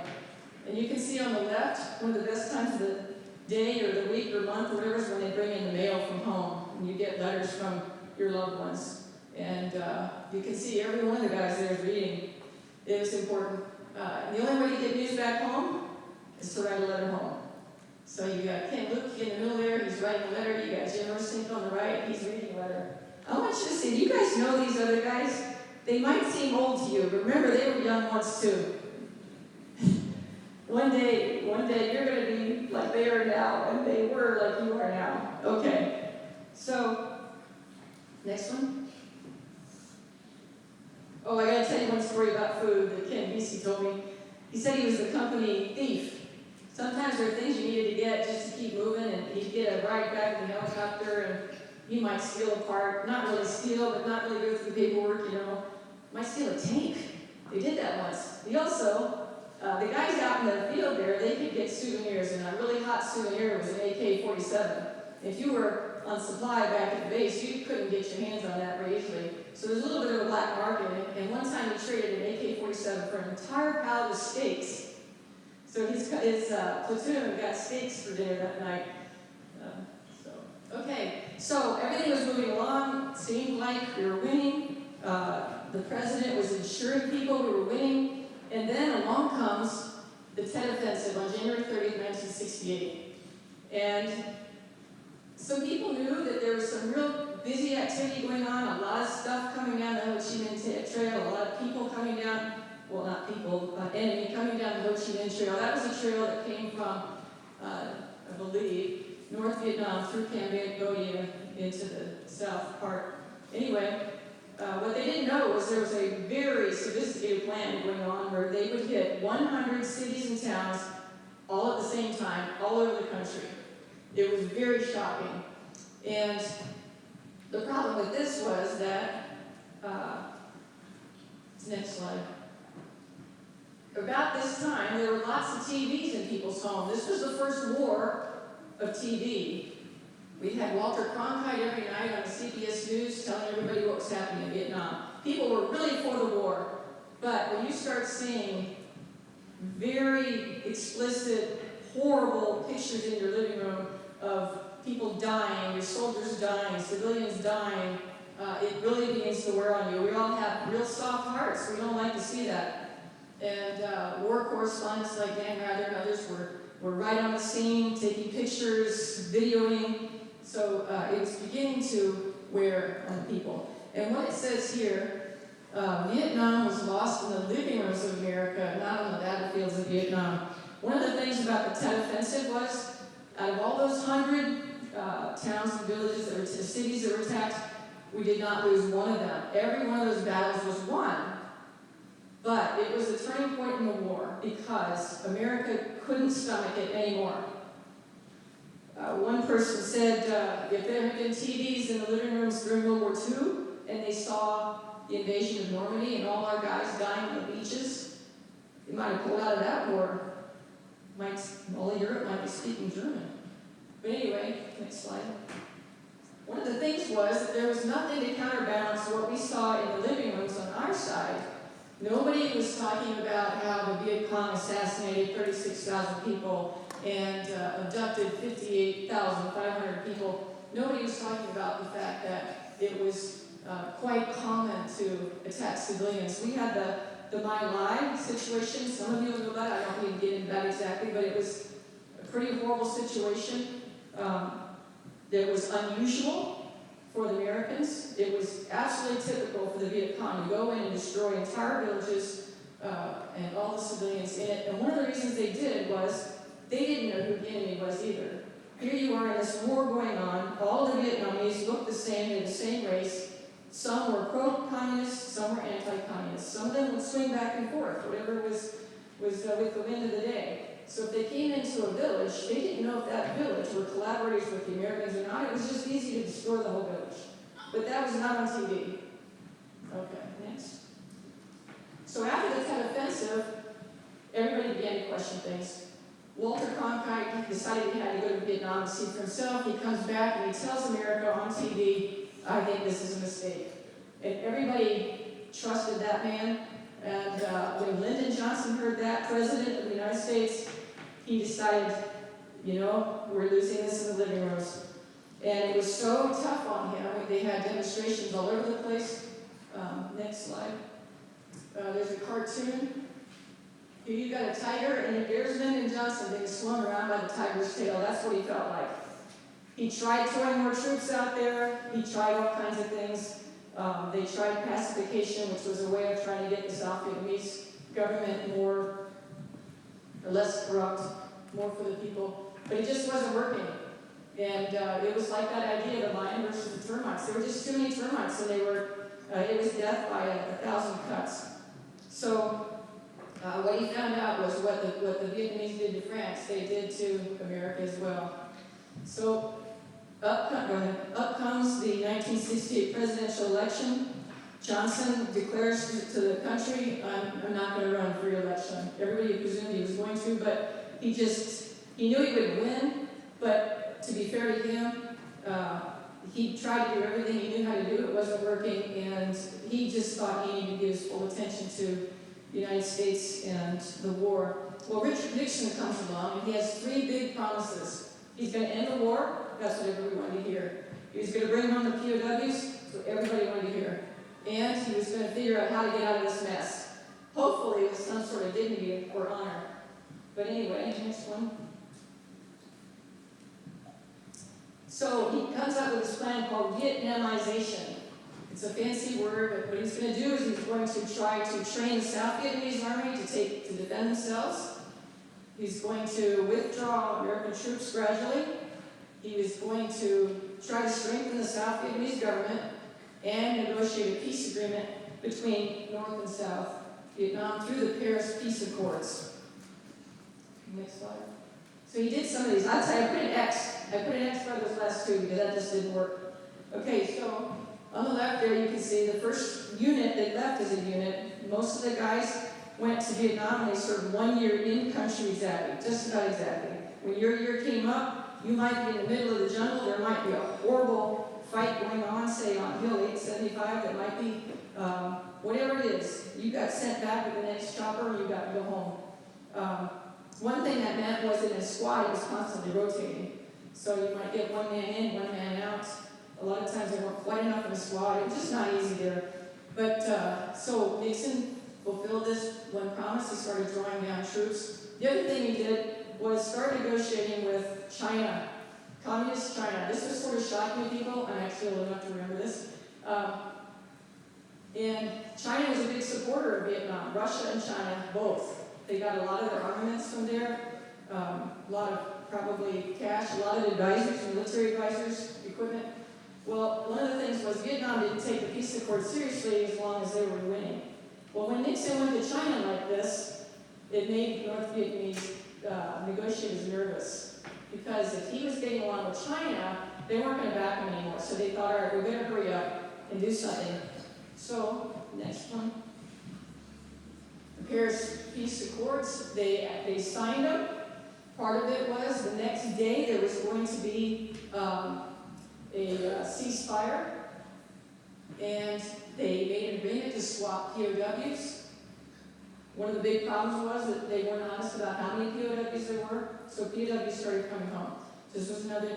And you can see on the left, one of the best times of the day or the week or month or whatever is when they bring in the mail from home, and you get letters from your loved ones. And you can see every one of the guys there is reading. It was important. The only way to get news back home is to write a letter home. So you got Ken Luke in the middle there, he's writing a letter. You got Jim Ersink on the right, he's reading a letter. I want you to see, do you guys know these other guys? They might seem old to you, but remember, they were young once too. One day, you're going to be like they are now, and they were like you are now. Okay, so, next one. Oh, I gotta tell you one story about food that Ken Vesey told me. He said he was the company thief. Sometimes there are things you needed to get just to keep moving, and he'd get a ride back in the helicopter, and he might steal a part. Not really steal, but not really go through the paperwork, you know. Might steal a tank. They did that once. He also, the guys out in the field there, they could get souvenirs, and a really hot souvenir was an AK-47. If you were on supply back at the base, you couldn't get your hands on that very easily. So there's a little bit of a black market, and one time he traded an AK-47 for an entire pallet of steaks. So his platoon got steaks for dinner that night. Okay, so everything was moving along. Seemed like we were winning. The president was assuring people we were winning. And then along comes the Tet Offensive on January 30th, 1968. And so people knew that there was some real busy activity going on, a lot of stuff coming down the Ho Chi Minh Trail, a lot of people coming down, well, not people, enemy coming down the Ho Chi Minh Trail. That was a trail that came from, I believe, North Vietnam through Cambodia into the south part. Anyway, what they didn't know was there was a very sophisticated plan going on where they would hit 100 cities and towns all at the same time, all over the country. It was very shocking. And the problem with this was that, next slide. About this time, there were lots of TVs in people's homes. This was the first war of TV. We had Walter Cronkite every night on the CBS News telling everybody what was happening in Vietnam. People were really for the war. But when you start seeing very explicit, horrible pictures in your living room of people dying, your soldiers dying, civilians dying, it really begins to wear on you. We all have real soft hearts. We don't like to see that. And war correspondents like Dan Rather and others were right on the scene, taking pictures, videoing. So it was beginning to wear on people. And what it says here, Vietnam was lost in the living rooms of America, not on the battlefields of Vietnam. One of the things about the Tet Offensive was, out of all those 100 towns and villages, that were cities that were attacked, we did not lose one of them. Every one of those battles was won. But it was a turning point in the war because America couldn't stomach it anymore. One person said if there had been TVs in the living rooms during World War II and they saw the invasion of Normandy and all our guys dying on the beaches, they might have pulled out of that war. All of Europe might be speaking German. But anyway, next slide. One of the things was that there was nothing to counterbalance what we saw in the living rooms on our side. Nobody was talking about how the Viet Cong assassinated 36,000 people and abducted 58,500 people. Nobody was talking about the fact that it was quite common to attack civilians. We had the My Lai situation. Some of you know that. I don't need to get into that exactly, but it was a pretty horrible situation. That was unusual for the Americans. It was absolutely typical for the Viet Cong to go in and destroy entire villages and all the civilians in it. And one of the reasons they did was they didn't know who the enemy was either. Here you are in this war going on. All the Vietnamese looked the same. They're the same race. Some were pro-communist, some were anti-communist. Some of them would swing back and forth, whatever was with the wind of the day. So if they came into a village, they didn't know if that village were collaborators with the Americans or not. It was just easy to destroy the whole village. But that was not on TV. Okay, next. So after the Tet Offensive, everybody began to question things. Walter Cronkite decided he had to go to Vietnam and see for himself. He comes back and he tells America on TV, I think this is a mistake. And everybody trusted that man. And when Lyndon Johnson heard that, President of the United States, he decided, we're losing this in the living rooms. And it was so tough on him. They had demonstrations all over the place. Next slide. There's a cartoon. Here you got a tiger, and there's Lyndon Johnson being swung around by the tiger's tail. That's what he felt like. He tried throwing more troops out there. He tried all kinds of things. They tried pacification, which was a way of trying to get the South Vietnamese government more or less corrupt, more for the people. But it just wasn't working. And it was like that idea of the lion versus the termites. There were just too many termites, and it was death by 1,000 cuts. So what he found out was what the Vietnamese did to France, they did to America as well. So up comes the 1968 presidential election. Johnson declares to the country, I'm not going to run for re-election. Everybody presumed he was going to, but he knew he would win, but to be fair to him, he tried to do everything he knew how to do. It wasn't working, and he just thought he needed to give his full attention to the United States and the war. Well, Richard Nixon comes along, and he has 3 big promises. He's going to end the war. That's what everybody wanted to hear. He was going to bring home the POWs. So everybody wanted to hear. And he was going to figure out how to get out of this mess. Hopefully with some sort of dignity or honor. But anyway, next one. So he comes up with this plan called Vietnamization. It's a fancy word, but what he's going to do is he's going to try to train the South Vietnamese army to defend themselves. He's going to withdraw American troops gradually. He was going to try to strengthen the South Vietnamese government and negotiate a peace agreement between North and South Vietnam through the Paris Peace Accords. Next slide. So he did some of these. I'll tell you, I put an X. I put an X by those last 2 because that just didn't work. Okay, so on the left there you can see the first unit that left as a unit. Most of the guys went to Vietnam and they served 1 year in country exactly, just about exactly. When your year came up, you might be in the middle of the jungle. There might be a horrible fight going on, say on Hill 875. That might be whatever it is. You got sent back with the next chopper and you got to go home. One thing that meant was in a squad, it was constantly rotating. So you might get 1 man in, 1 man out. A lot of times there weren't quite enough in a squad. It was just not easy there. But so Nixon fulfilled this one promise. He started drawing down troops. The other thing he did was start negotiating with China, communist China. This was sort of shocking to people. I'm actually old enough to remember this. And China was a big supporter of Vietnam. Russia and China, both. They got a lot of their armaments from there, a lot of probably cash, a lot of advisors, military advisors, equipment. Well, one of the things was Vietnam didn't take the peace accord seriously as long as they were winning. Well, when Nixon went to China like this, it made North Vietnamese negotiators nervous. Because if he was getting along with China, they weren't going to back him anymore. So they thought, all right, we better hurry up and do something. So, next one. The Paris Peace Accords, they signed them. Part of it was the next day there was going to be a ceasefire, and they made an agreement to swap POWs. One of the big problems was that they weren't honest about how many POWs there were, so POWs started coming home. This was another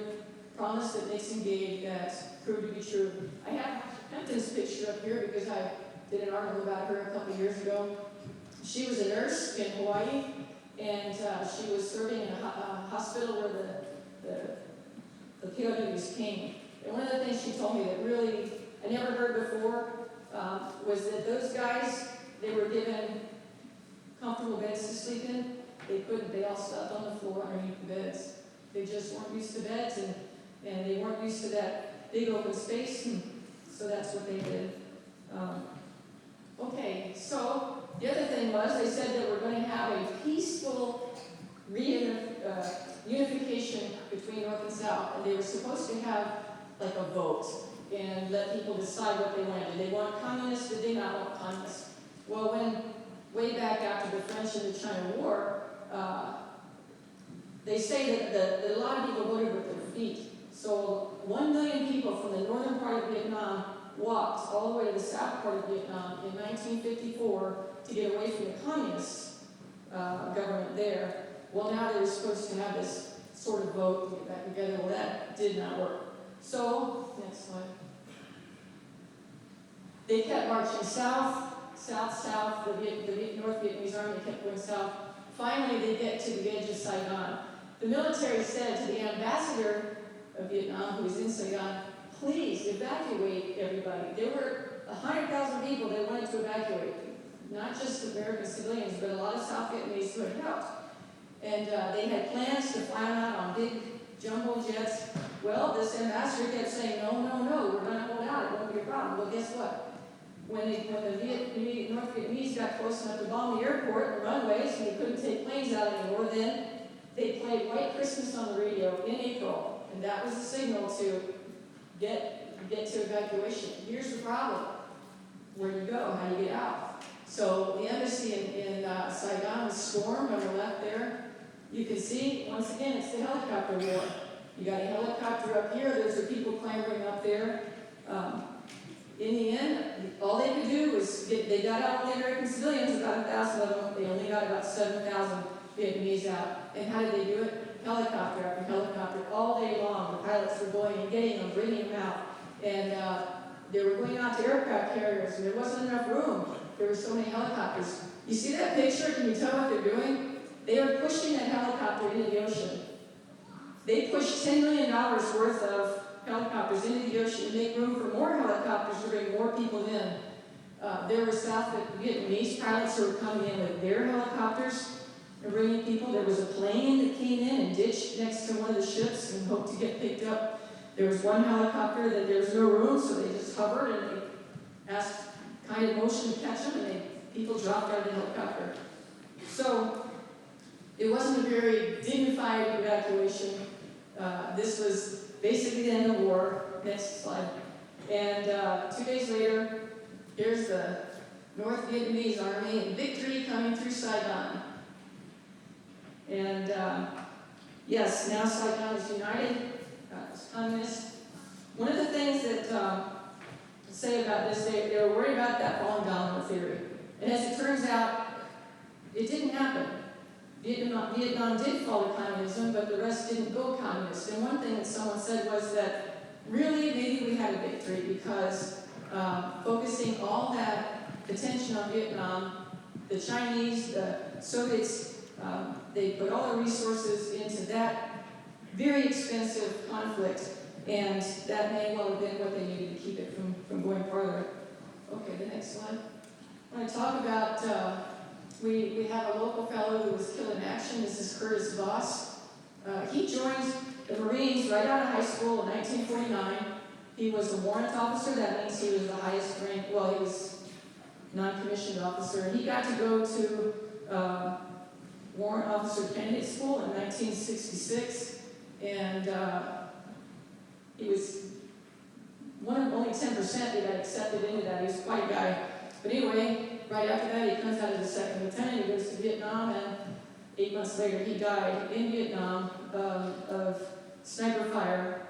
promise that Nixon gave that proved to be true. I have Hampton's picture up here because I did an article about her a couple years ago. She was a nurse in Hawaii, and she was serving in a hospital where the POWs came. And one of the things she told me that really I never heard before was that those guys, they were given comfortable beds to sleep in. They all slept on the floor underneath the beds. They just weren't used to beds, and they weren't used to that big open space, and so that's what they did. Okay, so the other thing was they said that we're going to have a peaceful unification between North and South, and they were supposed to have like a vote and let people decide what they wanted. Did they want communists? Did they not want communists? Well, when way back after the French and the China War, they say that a lot of people voted with their feet. So 1 million people from the northern part of Vietnam walked all the way to the south part of Vietnam in 1954 to get away from the communist government there. Well, now they were supposed to have this sort of vote to get back together. Well, that did not work. So, next slide. They kept marching south. The North Vietnamese army kept going south. Finally, they get to the edge of Saigon. The military said to the ambassador of Vietnam, who was in Saigon, please evacuate everybody. There were 100,000 people they wanted to evacuate. Not just American civilians, but a lot of South Vietnamese who had helped. And they had plans to fly them out on big jumbo jets. Well, this ambassador kept saying, no, we're going to hold out. It won't be a problem. Well, guess what? When the North Vietnamese got close enough to bomb the airport and the runways, and they couldn't take planes out anymore, then they played White Christmas on the radio in April. And that was the signal to get to evacuation. Here's the problem. Where do you go? How do you get out? So the embassy in Saigon was stormed on the left there. You can see, once again, it's the helicopter war. You got a helicopter up here. There's the people clambering up there. In the end, all they could do was they got out all the American civilians, about 1,000 of them. They only got about 7,000 Vietnamese out. And how did they do it? Helicopter after helicopter, all day long. The pilots were going and getting them, bringing them out. And they were going out to aircraft carriers, and there wasn't enough room. There were so many helicopters. You see that picture? Can you tell what they're doing? They are pushing that helicopter into the ocean. They pushed $10 million worth of helicopters into the ocean to make room for more helicopters to bring more people in. There were South Vietnamese pilots who were coming in with their helicopters and bringing people. There was a plane that came in and ditched next to one of the ships and hoped to get picked up. There was one helicopter that there was no room, so they just hovered and they asked kind of motion to catch them, and people dropped out of the helicopter. So it wasn't a very dignified evacuation. This was basically the end of the war. Next slide. And 2 days later, here's the North Vietnamese army in victory coming through Saigon. And yes, now Saigon is united. It's communist. One of the things that say about this, they were worried about that falling domino theory. And as it turns out, it didn't happen. Vietnam did fall to communism, but the rest didn't go communist. And one thing that someone said was that really maybe we had a victory because focusing all that attention on Vietnam, the Chinese, the Soviets, they put all their resources into that very expensive conflict, and that may well have been what they needed to keep it from going farther. Okay, the next slide. I want to talk about, we have a local fellow who was killed in action. This is Curtis Voss. He joined the Marines right out of high school in 1949. He was a warrant officer. That means he was the highest rank. Well, he was non-commissioned officer. And he got to go to warrant officer candidate school in 1966. And he was one of only 10% that got accepted into that. He was quite a guy. But anyway, right after that, he comes out as a second lieutenant. He goes to Vietnam, and 8 months later, he died in Vietnam of sniper fire.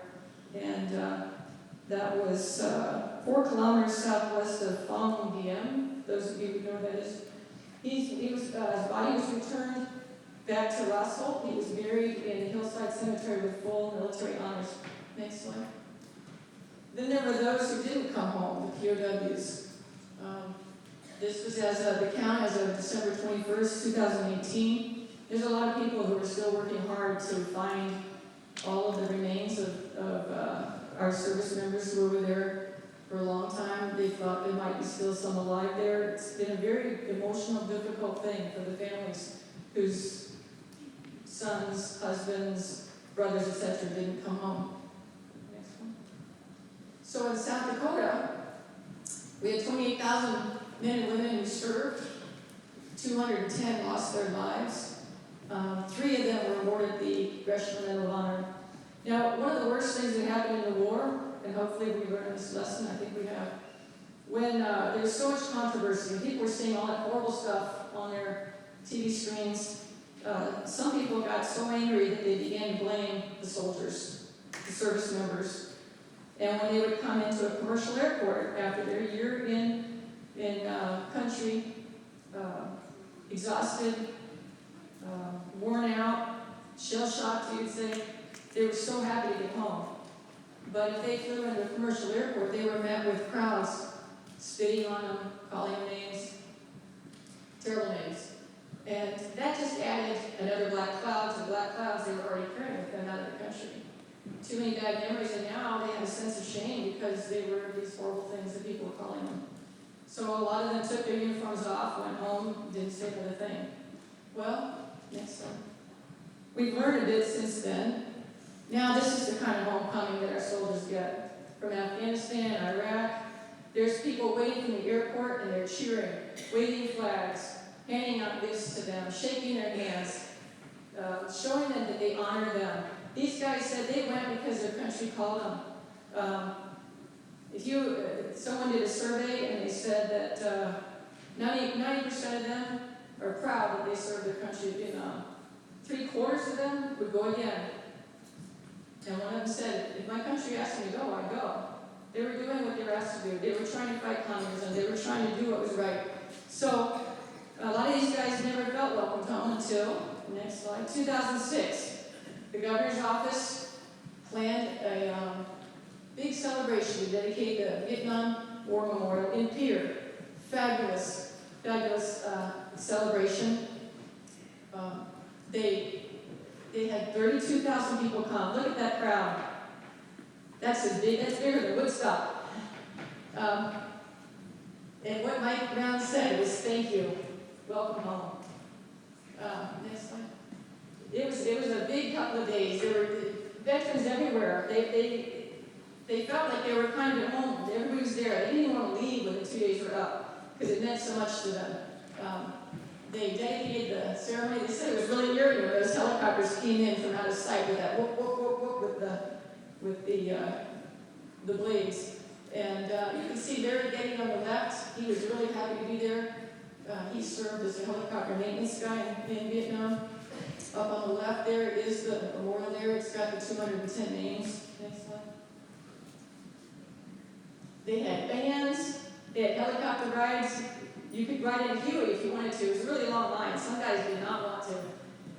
And that was 4 kilometers southwest of Phang Diem. Those of you who know what that is. His body was returned back to Russell. He was buried in Hillside Cemetery with full military honors. Next slide. Then there were those who didn't come home, the POWs. This was as of the count as of December 21st, 2018. There's a lot of people who are still working hard to find all of the remains of our service members who were there for a long time. They thought there might be still some alive there. It's been a very emotional, difficult thing for the families whose sons, husbands, brothers, etc. didn't come home. Next one. So in South Dakota, we had 28,000 men and women who served. 210 lost their lives. 3 of them were awarded the Congressional Medal of Honor. Now, one of the worst things that happened in the war, and hopefully we learned this lesson, I think we have, when there's so much controversy, and people were saying all that horrible stuff on their TV screens, some people got so angry that they began to blame the soldiers, the service members. And when they would come into a commercial airport after their year in country, exhausted, worn out, shell-shocked, you'd say, they were so happy to get home. But if they flew into a commercial airport, they were met with crowds spitting on them, calling them names, terrible names. And that just added another black cloud to the black clouds they were already carrying with them out of the country. Too many bad memories, and now they have a sense of shame because they were these horrible things that people were calling them. So a lot of them took their uniforms off, went home, didn't say another thing. Well, next one. We've learned a bit since then. Now this is the kind of homecoming that our soldiers get from Afghanistan, Iraq. There's people waiting from the airport and they're cheering, waving flags, handing out gifts to them, shaking their hands, showing them that they honor them. These guys said they went because their country called them. Someone did a survey and they said that 90% of them are proud that they served their country in Vietnam. 3/4 of them would go again. And one of them said, if my country asked me to go, I'd go. They were doing what they were asked to do. They were trying to fight communism. They were trying to do what was right. So a lot of these guys never felt welcomed home until, next slide, 2006. The governor's office planned a big celebration to dedicate the Vietnam War Memorial in Pier. Fabulous, fabulous celebration. They had 32,000 people come. Look at that crowd. That's bigger than Woodstock. And what Mike Brown said was, thank you, welcome home. Next slide. It was a big couple of days. There were veterans everywhere. They felt like they were kind of at home. Everybody was there. They didn't even want to leave when the 2 days were up because it meant so much to them. They dedicated the ceremony. They said it was really eerie when those helicopters came in from out of sight with that whoop, whoop, whoop, whoop with the blades. And you can see Larry Getty on the left. He was really happy to be there. He served as a helicopter maintenance guy in Vietnam. Up on the left there is the memorial there. It's got the 210 names. Next slide. They had bands. They had helicopter rides. You could ride in a Huey if you wanted to. It was a really long line. Some guys did not want to,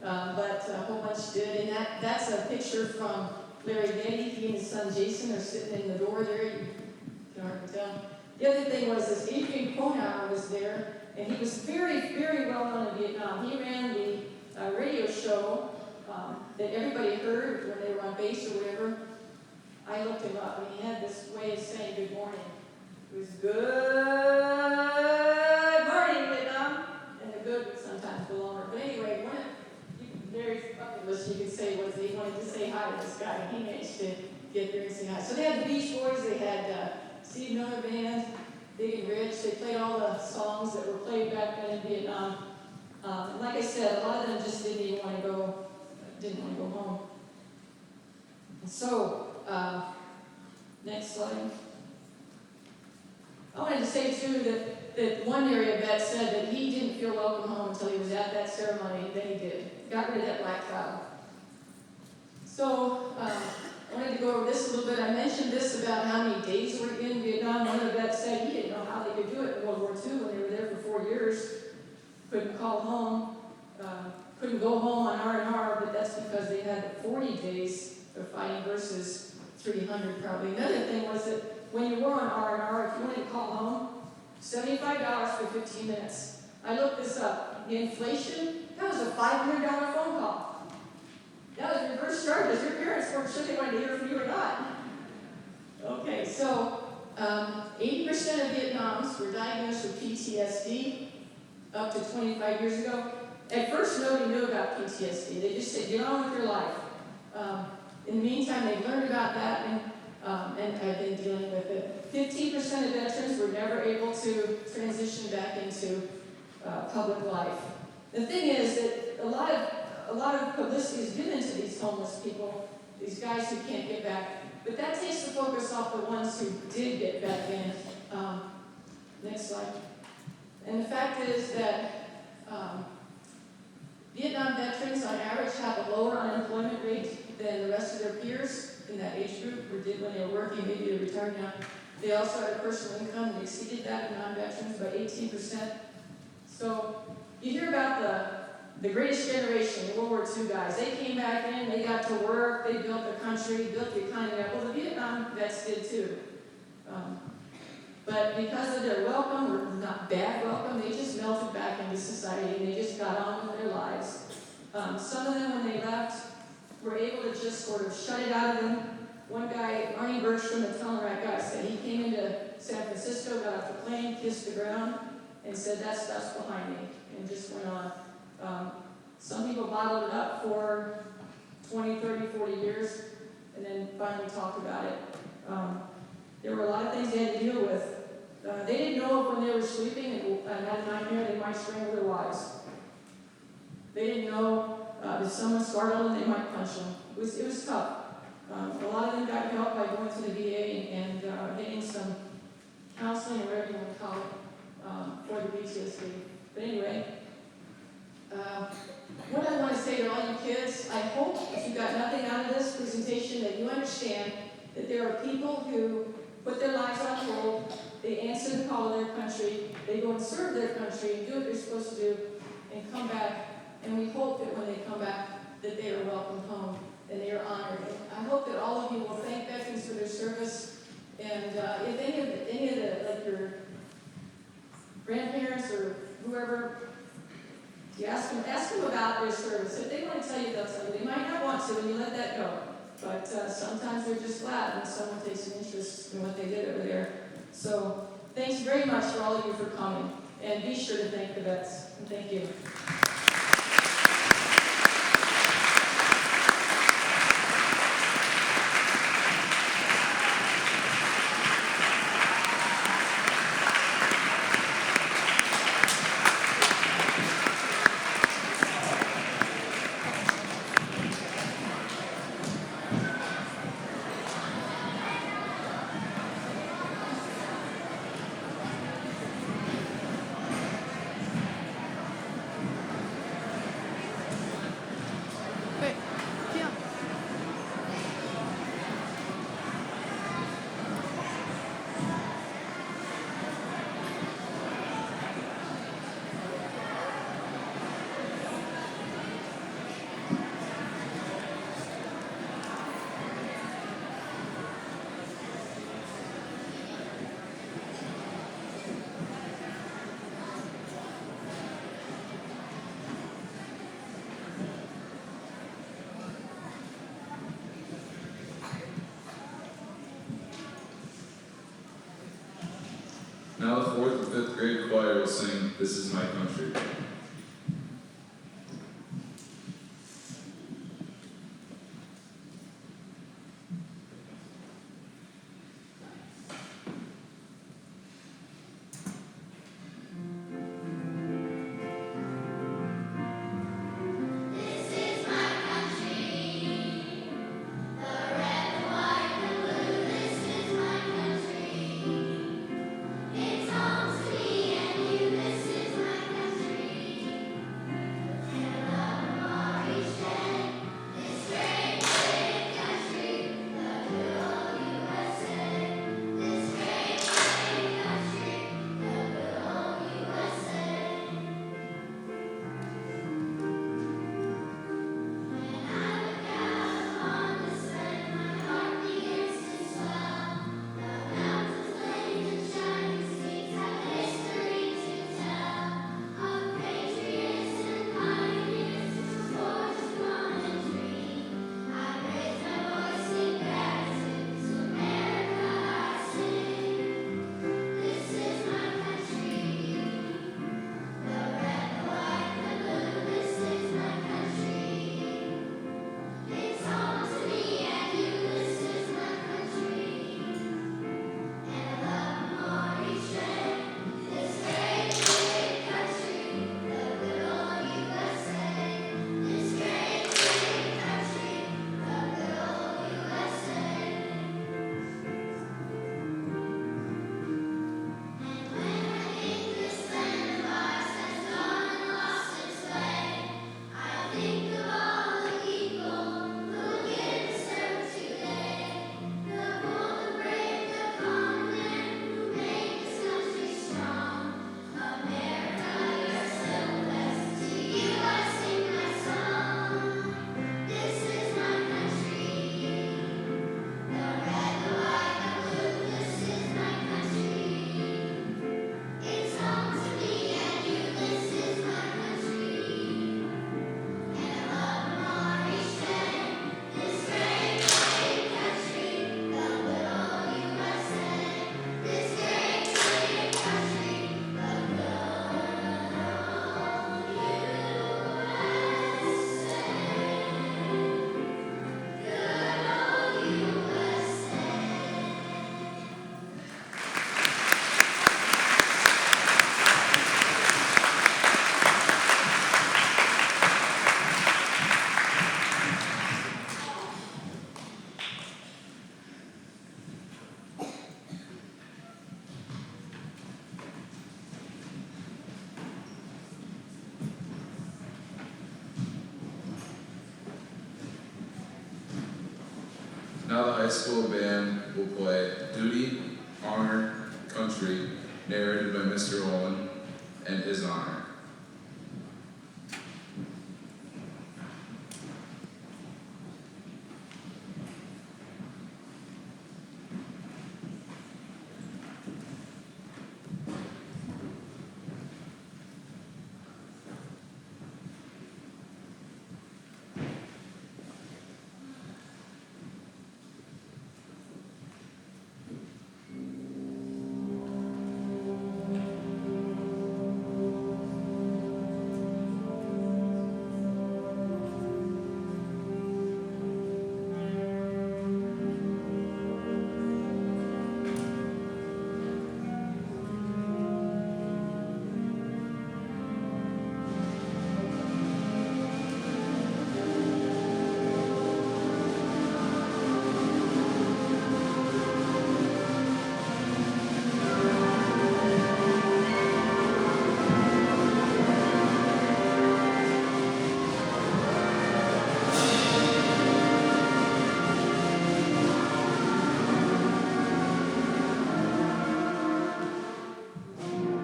but a whole bunch did. And that's a picture from Larry Getty. He and his son Jason are sitting in the door there. You can hardly tell. The other thing was this Adrian Ponauer was there, and he was very, very well known in Vietnam. He ran the radio show that everybody heard when they were on base or whatever. I looked him up, and he had this way of saying good morning. It was good morning, Vietnam, and the good would sometimes go longer. But anyway, very fabulous, you could say, was they wanted to say hi to this guy, and he managed to get there and say hi. So they had the Beach Boys, they had Steve Miller Band, Big and Rich. They played all the songs that were played back then in Vietnam. And like I said, a lot of them just didn't even want to go home. And so, next slide. I wanted to say too that one area vet said that he didn't feel welcome home until he was at that ceremony. Then he did. Got rid of that black cloud. So I wanted to go over this a little bit. I mentioned this about how many days were in Vietnam. One of the vets said he didn't know how they could do it in World War II when they were there for 4 years. Couldn't call home. Couldn't go home on R&R, but that's because they had 40 days of fighting versus 300 probably. Another thing was that when you were on R&R, if you wanted to call home, $75 for 15 minutes. I looked this up. The inflation, that was a $500 phone call. That was reverse charges. Your parents weren't sure they wanted to hear from you or not. Okay, so 80% of Vietnams were diagnosed with PTSD up to 25 years ago. At first, nobody knew about PTSD. They just said, get on with your life. In the meantime, they've learned about that and I've been dealing with it. 15% of veterans were never able to transition back into public life. The thing is that a lot of publicity is given to these homeless people, these guys who can't get back, but that takes the focus off the ones who did get back in. Next slide. And the fact is that Vietnam veterans on average have a lower unemployment rate than the rest of their peers in that age group, or did when they were working, maybe they're retired now. They also had a personal income that exceeded that of non-veterans by 18%. So you hear about the greatest generation, the World War II guys. They came back in, they got to work, they built the country, built the economy up. Well, the Vietnam vets did too. But because of their welcome, or not bad welcome, they just melted back into society and they just got on with their lives. Some of them, when they left, were able to just sort of shut it out of them. One guy, Arnie Bergstrom, the Telerat guy, said he came into San Francisco, got off the plane, kissed the ground, and said, that stuff's behind me, and just went on. Some people bottled it up for 20, 30, 40 years, and then finally talked about it. There were a lot of things they had to deal with. They didn't know if when they were sleeping and had a nightmare, they might strangle their wives. They didn't know if someone startled them, they might punch them. It was tough. A lot of them got help by going to the VA and getting some counseling, or whatever you want to call it, for the PTSD. But anyway, what I want to say to all you kids, I hope if you got nothing out of this presentation that you understand that there are people who put their lives on hold, they answer the call of their country, they go and serve their country, do what they're supposed to do, and come back. And we hope that when they come back, that they are welcomed home and they are honored. And I hope that all of you will thank veterans for their service. And if any of the, like your grandparents or whoever, you ask them about their service. If they want to tell you, they'll tell you. They might not want to, and you let that go. But sometimes they're just glad when someone takes an interest in what they did over there. So thanks very much for all of you for coming. And be sure to thank the vets. And thank you. Wait, yeah. Now the 4th and 5th grade choir will sing This Is My Country. It's home to me and you, this is my country. Now the high school band will play Duty, Honor, Country, narrated by Mr. Owen and his honor.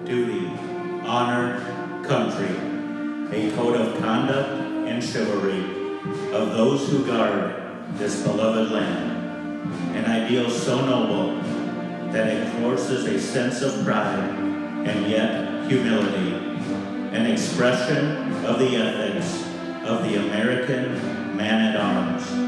Duty, honor, country, a code of conduct and chivalry of those who guard this beloved land, an ideal so noble that it courses a sense of pride and yet humility, an expression of the ethics of the American man-at-arms.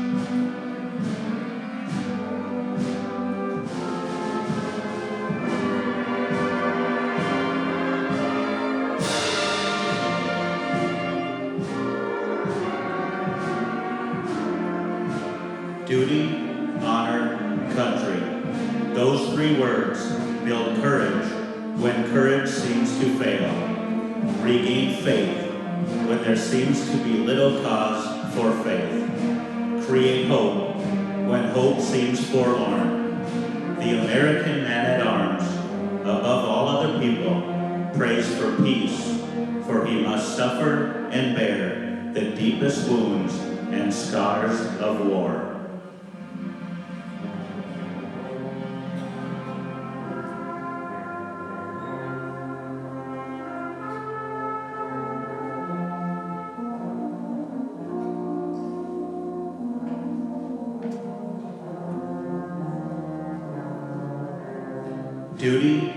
Duty, honor, country. Those three words build courage when courage seems to fail. Regain faith when there seems to be little cause for faith. Create hope when hope seems forlorn. The American man-at-arms, above all other people, prays for peace, for he must suffer and bear the deepest wounds and scars of war. Duty,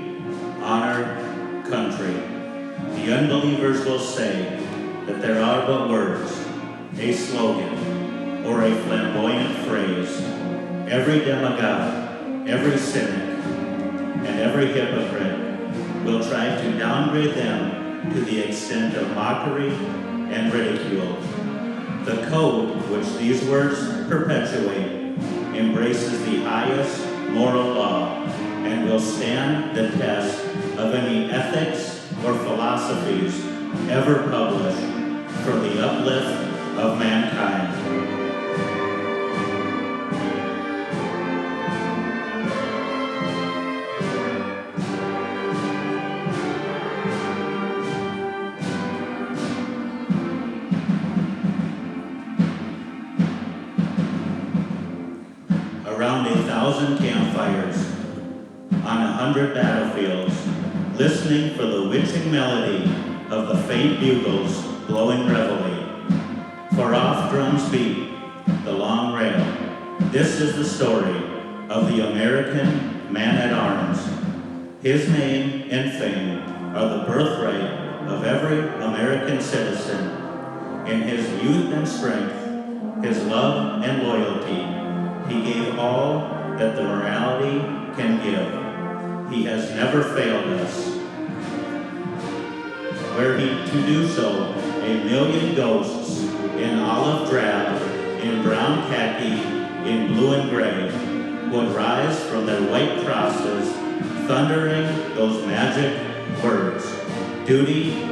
honor, country. The unbelievers will say that there are but words, a slogan, or a flamboyant phrase. Every demagogue, every cynic, and every hypocrite will try to downgrade them to the extent of mockery and ridicule. The code which these words perpetuate embraces the highest moral law and will stand the test of any ethics or philosophies ever published for the uplift of mankind. Around 1,000 campfires, on 100 battlefields, listening for the witching melody of the faint bugles blowing reveille. Far off drums beat the long rail. This is the story of the American man-at-arms. His name and fame are the birthright of every American citizen. In his youth and strength, his love and loyalty, he gave all that the morality can give. He has never failed us. Were he to do so, 1,000,000 ghosts in olive drab, in brown khaki, in blue and gray, would rise from their white crosses, thundering those magic words: duty,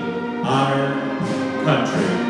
honor, country.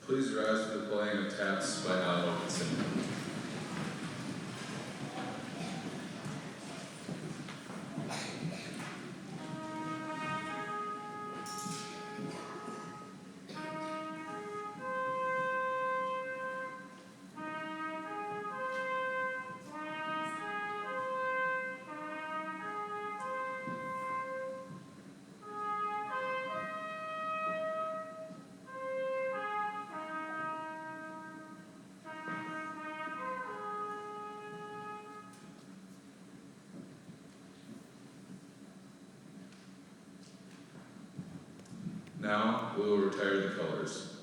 Please rise for the playing of Taps by Hal Wilkinson. Now we will retire the colors.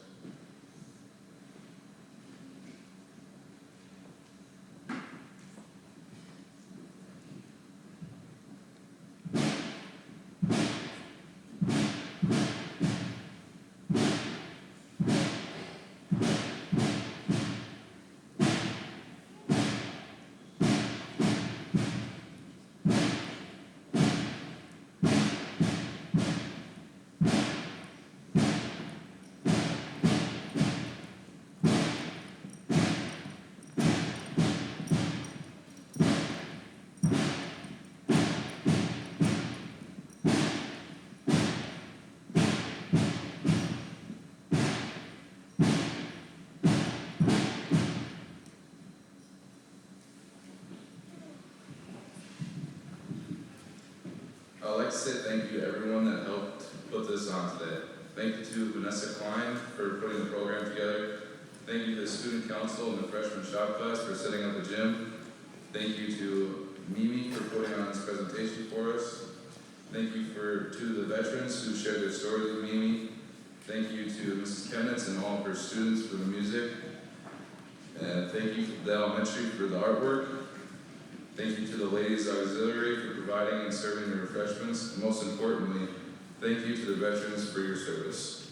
I'd like to say thank you to everyone that helped put this on today. Thank you to Vanessa Klein for putting the program together. Thank you to the student council and the freshman shop class for setting up the gym. Thank you to Mimi for putting on this presentation for us. Thank you to the veterans who shared their stories with Mimi. Thank you to Mrs. Kennitz and all of her students for the music. And thank you to the elementary for the artwork. Thank you to the Ladies Auxiliary for providing and serving the refreshments. And most importantly, thank you to the veterans for your service.